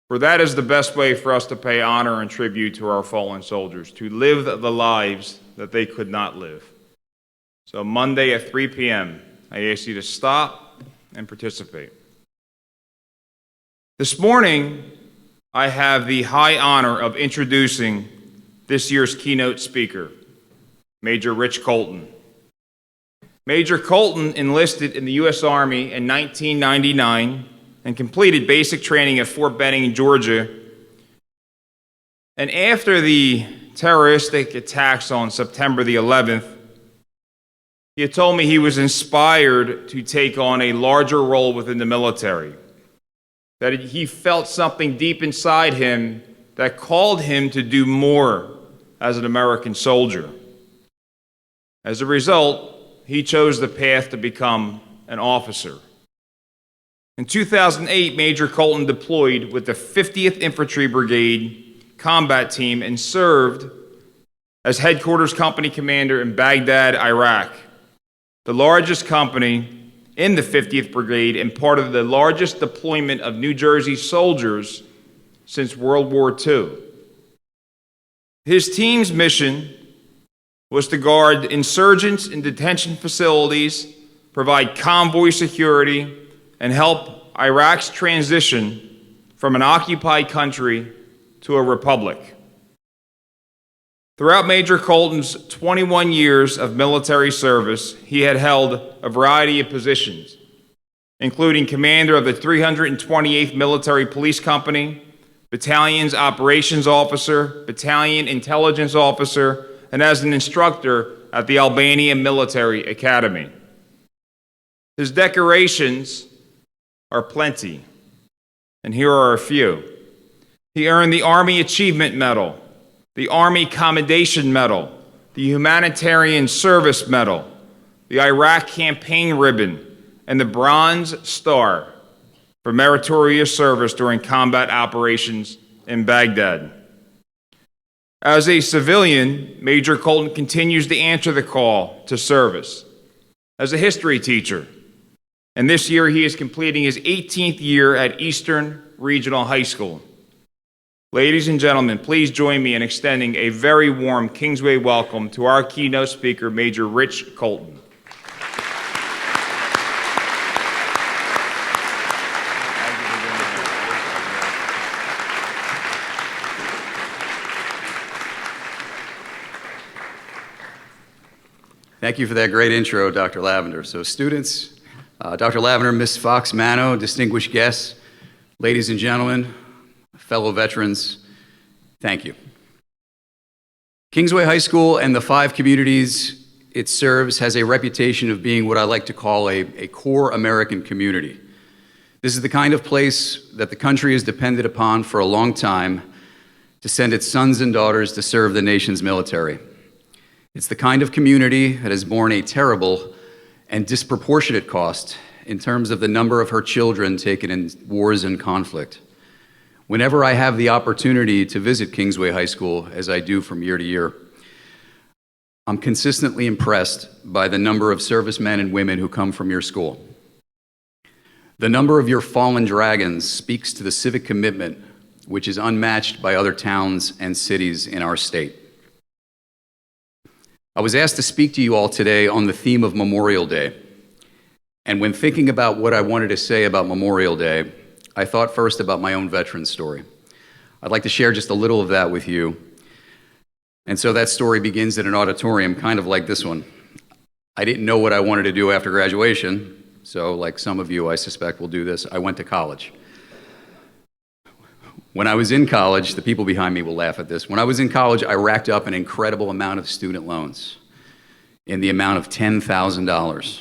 For that is the best way for us to pay honor and tribute to our fallen soldiers, to live the lives that they could not live. So Monday at 3 p.m., I ask you to stop and participate. This morning, I have the high honor of introducing this year's keynote speaker, Major Rich Colton. Major Colton enlisted in the U.S. Army in 1999 and completed basic training at Fort Benning, Georgia. And after the terroristic attacks on September the 11th, he had told me he was inspired to take on a larger role within the military, that he felt something deep inside him that called him to do more as an American soldier. As a result, he chose the path to become an officer. In 2008, Major Colton deployed with the 50th Infantry Brigade combat team and served as headquarters company commander in Baghdad, Iraq, the largest company in the 50th Brigade and part of the largest deployment of New Jersey soldiers since World War II. His team's mission was to guard insurgents in detention facilities, provide convoy security, and help Iraq's transition from an occupied country to a republic. Throughout Major Colton's 21 years of military service, he had held a variety of positions, including commander of the 328th Military Police Company, battalion's operations officer, battalion intelligence officer, and as an instructor at the Albania Military Academy. His decorations are plenty, and here are a few. He earned the Army Achievement Medal, the Army Commendation Medal, the Humanitarian Service Medal, the Iraq Campaign Ribbon, and the Bronze Star for meritorious service during combat operations in Baghdad. As a civilian, Major Colton continues to answer the call to service as a history teacher, and this year he is completing his 18th year at Eastern Regional High School. Ladies and gentlemen, please join me in extending a very warm Kingsway welcome to our keynote speaker, Major Rich Colton. Thank you for that great intro, Dr. Lavender. So students, Dr. Lavender, Ms. Fox-Mano, distinguished guests, ladies and gentlemen, fellow veterans, thank you. Kingsway High School and the 5 communities it serves has a reputation of being what I like to call a core American community. This is the kind of place that the country has depended upon for a long time to send its sons and daughters to serve the nation's military. It's the kind of community that has borne a terrible and disproportionate cost in terms of the number of her children taken in wars and conflict. Whenever I have the opportunity to visit Kingsway High School, as I do from year to year, I'm consistently impressed by the number of servicemen and women who come from your school. The number of your fallen dragons speaks to the civic commitment which is unmatched by other towns and cities in our state. I was asked to speak to you all today on the theme of Memorial Day. And when thinking about what I wanted to say about Memorial Day, I thought first about my own veteran story. I'd like to share just a little of that with you. And so that story begins in an auditorium, kind of like this one. I didn't know what I wanted to do after graduation, so like some of you, I suspect, will do this. I went to college. When I was in college, the people behind me will laugh at this. When I was in college, I racked up an incredible amount of student loans in the amount of $10,000.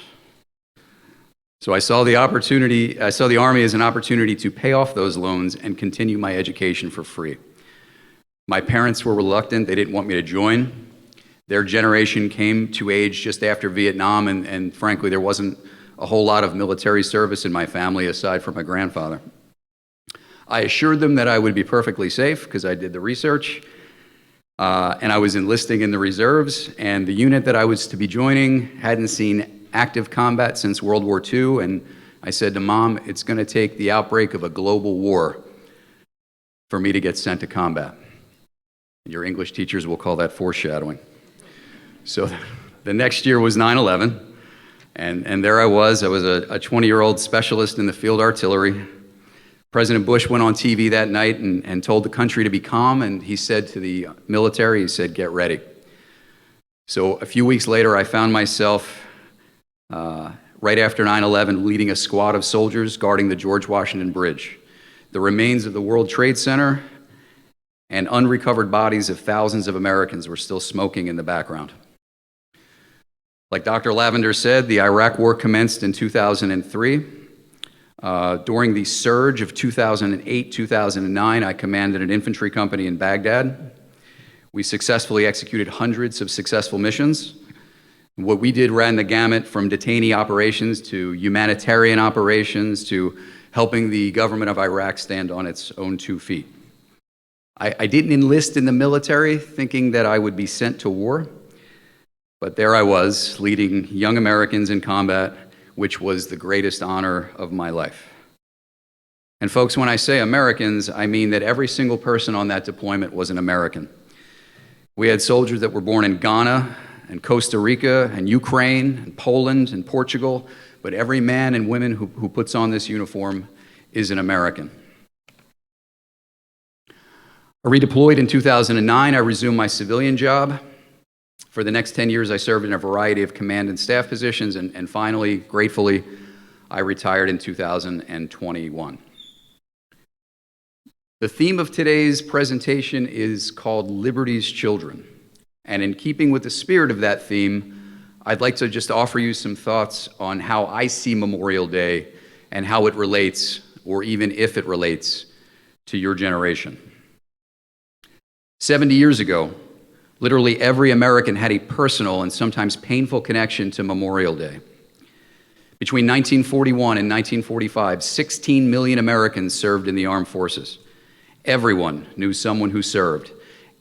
So I saw the Army as an opportunity to pay off those loans and continue my education for free. My parents were reluctant. They didn't want me to join. Their generation came to age just after Vietnam, and frankly, there wasn't a whole lot of military service in my family aside from my grandfather. I assured them that I would be perfectly safe because I did the research, and I was enlisting in the reserves, and the unit that I was to be joining hadn't seen active combat since World War II, and I said to Mom, it's going to take the outbreak of a global war for me to get sent to combat. Your English teachers will call that foreshadowing. So the next year was 9/11, and there I was a 20-year-old specialist in the field artillery. President Bush went on TV that night and told the country to be calm, and he said to the military, he said, get ready. So a few weeks later, I found myself, right after 9/11, leading a squad of soldiers guarding the George Washington Bridge, the remains of the World Trade Center, and unrecovered bodies of thousands of Americans were still smoking in the background. Like Dr. Lavender said, the Iraq War commenced in 2003. During the surge of 2008-2009, I commanded an infantry company in Baghdad. We successfully executed hundreds of successful missions. What we did ran the gamut from detainee operations to humanitarian operations to helping the government of Iraq stand on its own 2 feet. I didn't enlist in the military thinking that I would be sent to war, but there I was, leading young Americans in combat, which was the greatest honor of my life. And folks, when I say Americans, I mean that every single person on that deployment was an American. We had soldiers that were born in Ghana and Costa Rica and Ukraine and Poland and Portugal, but every man and woman who puts on this uniform is an American. Redeployed in 2009, I resumed my civilian job. For the next 10 years, I served in a variety of command and staff positions, and finally, gratefully, I retired in 2021. The theme of today's presentation is called Liberty's Children. And in keeping with the spirit of that theme, I'd like to just offer you some thoughts on how I see Memorial Day and how it relates, or even if it relates, to your generation. 70 years ago, literally every American had a personal and sometimes painful connection to Memorial Day. Between 1941 and 1945, 16 million Americans served in the armed forces. Everyone knew someone who served.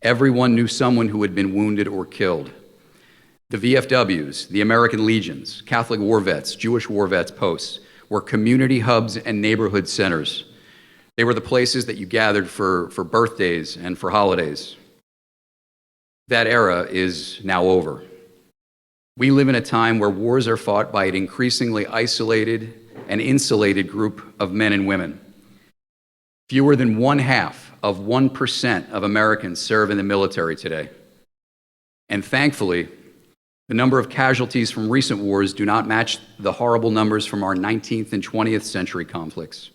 Everyone knew someone who had been wounded or killed. The VFWs, the American Legions, Catholic war vets, Jewish war vets posts were community hubs and neighborhood centers. They were the places that you gathered for birthdays and for holidays. That era is now over. We live in a time where wars are fought by an increasingly isolated and insulated group of men and women. Fewer than 0.5% of Americans serve in the military today. And thankfully, the number of casualties from recent wars do not match the horrible numbers from our 19th and 20th century conflicts.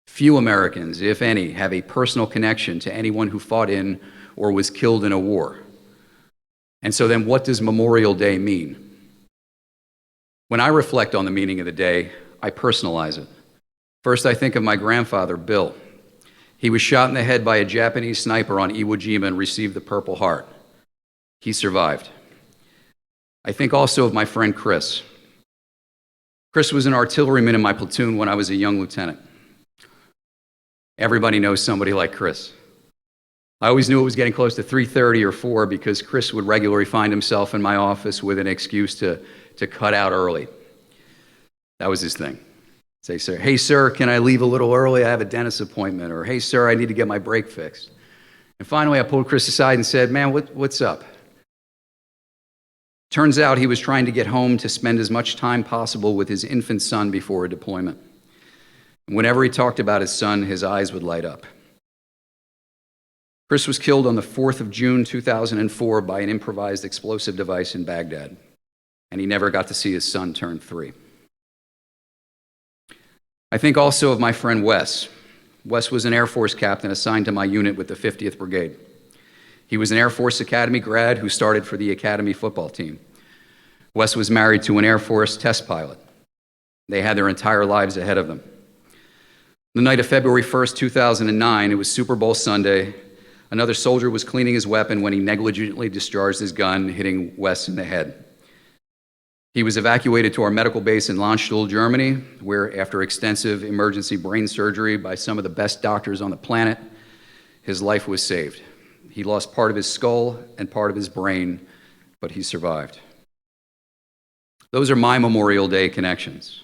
Few Americans, if any, have a personal connection to anyone who fought in or was killed in a war. And so then what does Memorial Day mean? When I reflect on the meaning of the day, I personalize it. First, I think of my grandfather, Bill. He was shot in the head by a Japanese sniper on Iwo Jima and received the Purple Heart. He survived. I think also of my friend Chris. Chris was an artilleryman in my platoon when I was a young lieutenant. Everybody knows somebody like Chris. I always knew it was getting close to 3:30 or 4 because Chris would regularly find himself in my office with an excuse to cut out early. That was his thing. Say, sir, hey, sir, can I leave a little early? I have a dentist appointment. Or, hey, sir, I need to get my brake fixed. And finally, I pulled Chris aside and said, man, what's up? Turns out he was trying to get home to spend as much time possible with his infant son before a deployment. And whenever he talked about his son, his eyes would light up. Chris was killed on the 4th of June, 2004 by an improvised explosive device in Baghdad, and he never got to see his son turn 3. I think also of my friend Wes. Wes was an Air Force captain assigned to my unit with the 50th Brigade. He was an Air Force Academy grad who started for the Academy football team. Wes was married to an Air Force test pilot. They had their entire lives ahead of them. The night of February 1st, 2009, it was Super Bowl Sunday. Another soldier was cleaning his weapon when he negligently discharged his gun, hitting Wes in the head. He was evacuated to our medical base in Landstuhl, Germany, where after extensive emergency brain surgery by some of the best doctors on the planet, his life was saved. He lost part of his skull and part of his brain, but he survived. Those are my Memorial Day connections.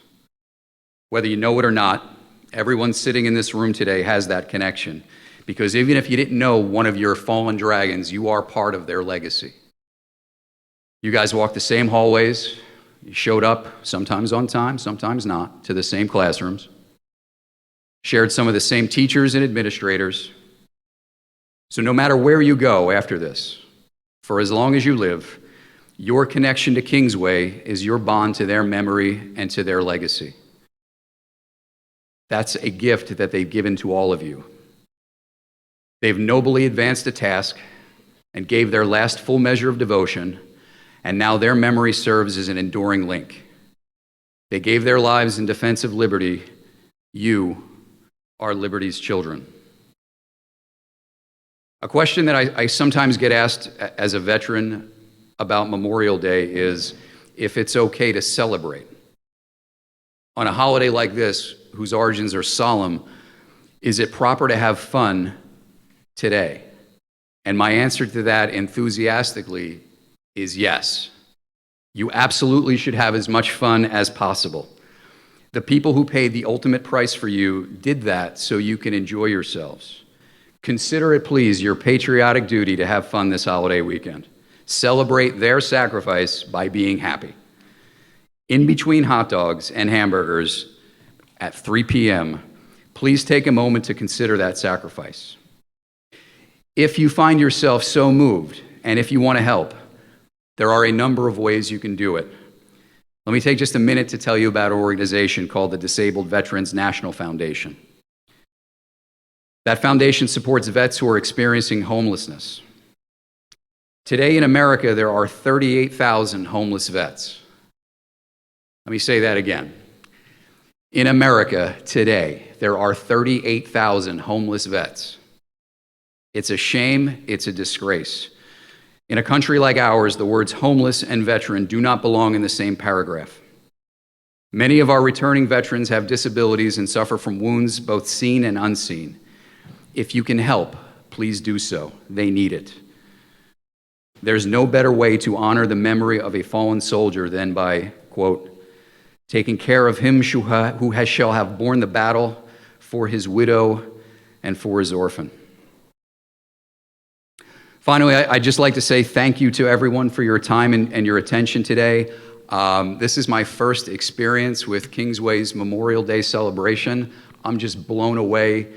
Whether you know it or not, everyone sitting in this room today has that connection, because even if you didn't know one of your fallen dragons, you are part of their legacy. You guys walked the same hallways. You showed up, sometimes on time, sometimes not, to the same classrooms. Shared some of the same teachers and administrators. So no matter where you go after this, for as long as you live, your connection to Kingsway is your bond to their memory and to their legacy. That's a gift that they've given to all of you. They've nobly advanced a task and gave their last full measure of devotion, and now their memory serves as an enduring link. They gave their lives in defense of liberty. You are liberty's children. A question that I sometimes get asked as a veteran about Memorial Day is if it's okay to celebrate. On a holiday like this, whose origins are solemn, is it proper to have fun today? And my answer to that enthusiastically is yes. You absolutely should have as much fun as possible. The people who paid the ultimate price for you did that so you can enjoy yourselves. Consider it, please, your patriotic duty to have fun this holiday weekend. Celebrate their sacrifice by being happy. In between hot dogs and hamburgers at 3 p.m., please take a moment to consider that sacrifice. If you find yourself so moved, and if you want to help, there are a number of ways you can do it. Let me take just a minute to tell you about an organization called the Disabled Veterans National Foundation. That foundation supports vets who are experiencing homelessness. Today in America, there are 38,000 homeless vets. Let me say that again. In America today, there are 38,000 homeless vets. It's a shame, it's a disgrace. In a country like ours, the words homeless and veteran do not belong in the same paragraph. Many of our returning veterans have disabilities and suffer from wounds both seen and unseen. If you can help, please do so. They need it. There's no better way to honor the memory of a fallen soldier than by, quote, taking care of him who shall have borne the battle for his widow and for his orphan. Finally, I'd just like to say thank you to everyone for your time and your attention today. This is my first experience with Kingsway's Memorial Day celebration. I'm just blown away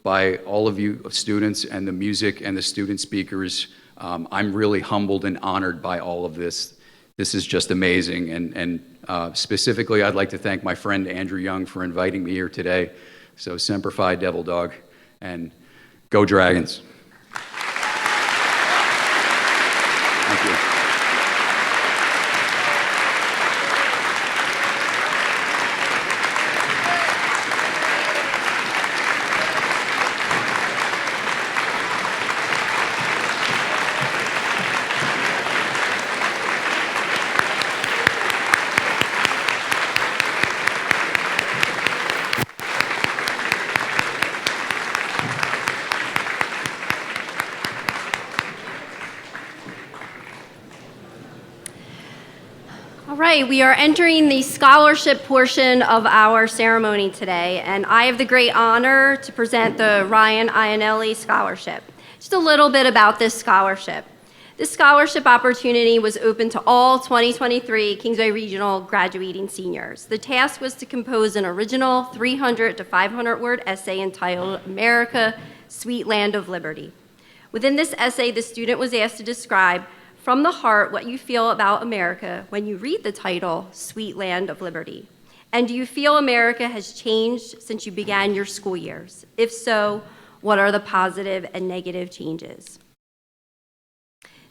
by all of you students and the music and the student speakers. I'm really humbled and honored by all of this. This is just amazing. And specifically, I'd like to thank my friend Andrew Young for inviting me here today. So Semper Fi, Devil Dog, and go Dragons. Thank you. All right, we are entering the scholarship portion of our ceremony today, and I have the great honor to present the Ryan Ionelli Scholarship. Just a little bit about this scholarship. This scholarship opportunity was open to all 2023 Kingsway Regional graduating seniors. The task was to compose an original 300 to 500 word essay entitled America, Sweet Land of Liberty. Within this essay, the student was asked to describe from the heart what you feel about America when you read the title, Sweet Land of Liberty. And do you feel America has changed since you began your school years? If so, what are the positive and negative changes?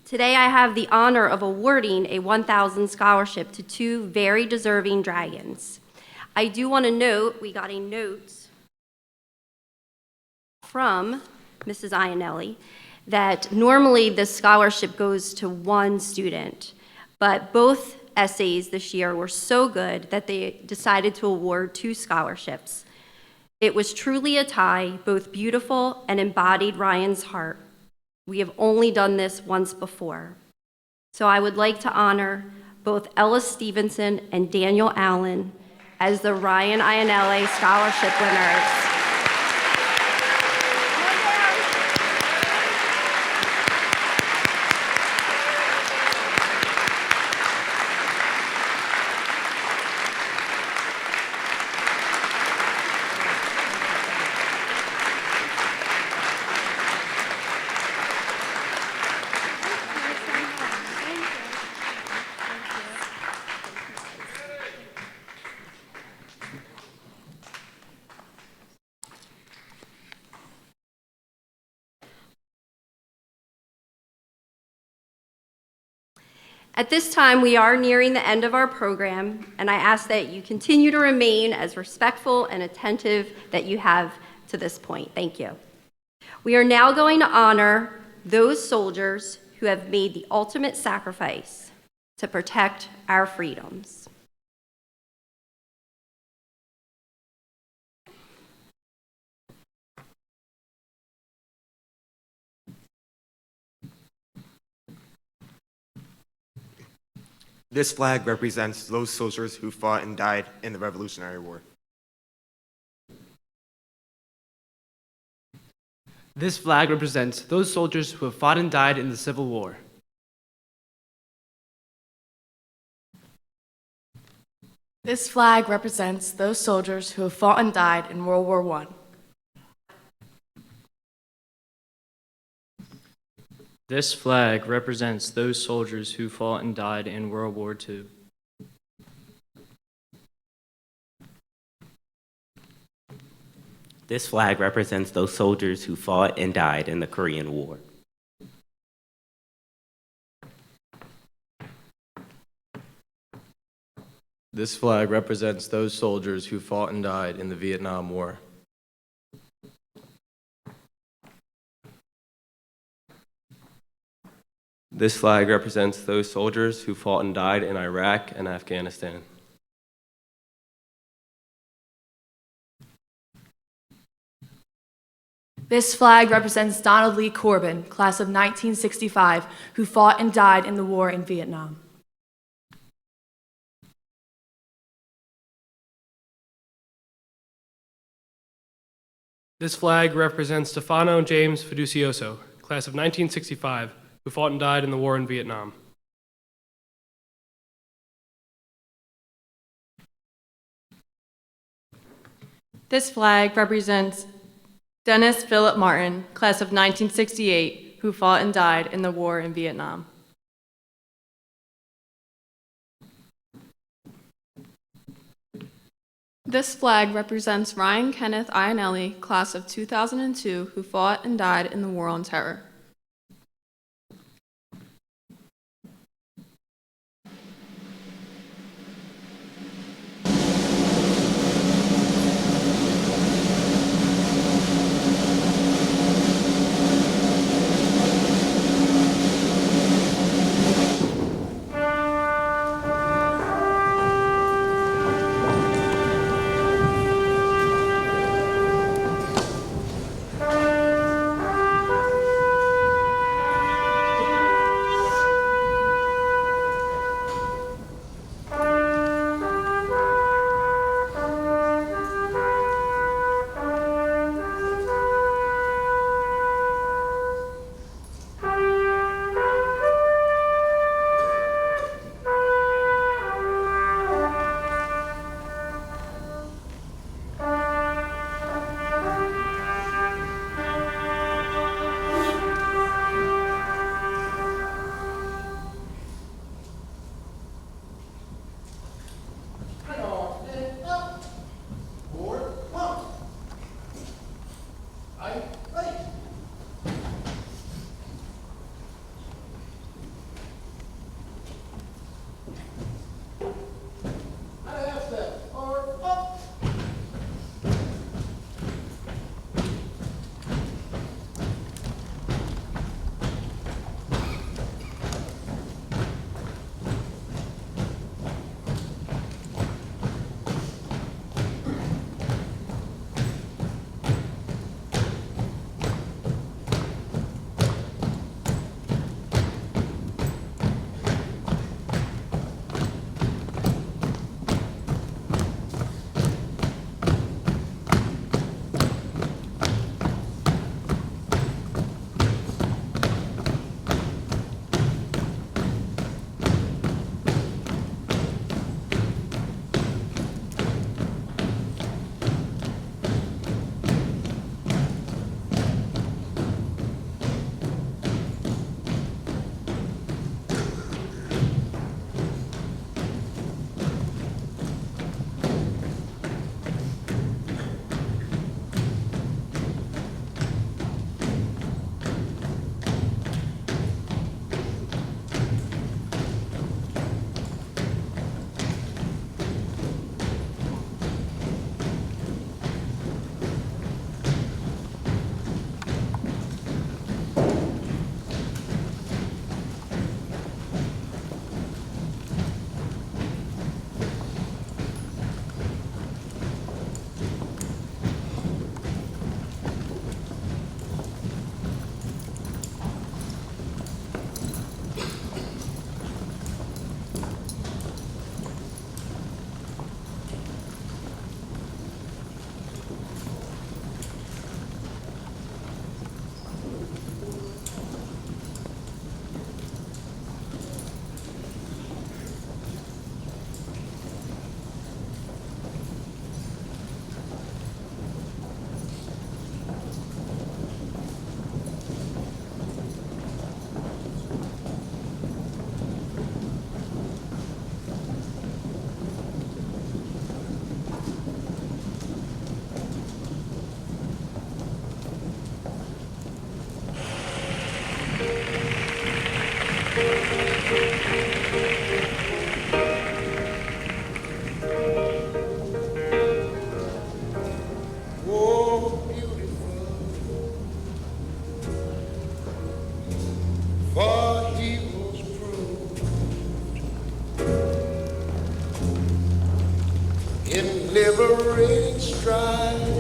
Today, I have the honor of awarding a 1,000 scholarship to two very deserving dragons. I do want to note, we got a note from Mrs. Ionelli that normally this scholarship goes to one student, but both essays this year were so good that they decided to award two scholarships. It was truly a tie, both beautiful and embodied Ryan's heart. We have only done this once before. So I would like to honor both Ella Stevenson and Daniel Allen as the Ryan Ionelli Scholarship winners. At this time, we are nearing the end of our program, and I ask that you continue to remain as respectful and attentive that you have to this point. Thank you. We are now going to honor those soldiers who have made the ultimate sacrifice to protect our freedoms. This flag represents those soldiers who fought and died in the Revolutionary War. This flag represents those soldiers who have fought and died in the Civil War. This flag represents those soldiers who have fought and died in World War I. This flag represents those soldiers who fought and died in World War II. This flag represents those soldiers who fought and died in the Korean War. This flag represents those soldiers who fought and died in the Vietnam War. This flag represents those soldiers who fought and died in Iraq and Afghanistan. This flag represents Donald Lee Corbin, class of 1965, who fought and died in the war in Vietnam. This flag represents Stefano James Fiducioso, class of 1965, who fought and died in the war in Vietnam. This flag represents Dennis Philip Martin, class of 1968, who fought and died in the war in Vietnam. This flag represents Ryan Kenneth Ionelli, class of 2002, who fought and died in the War on Terror. liberating strife.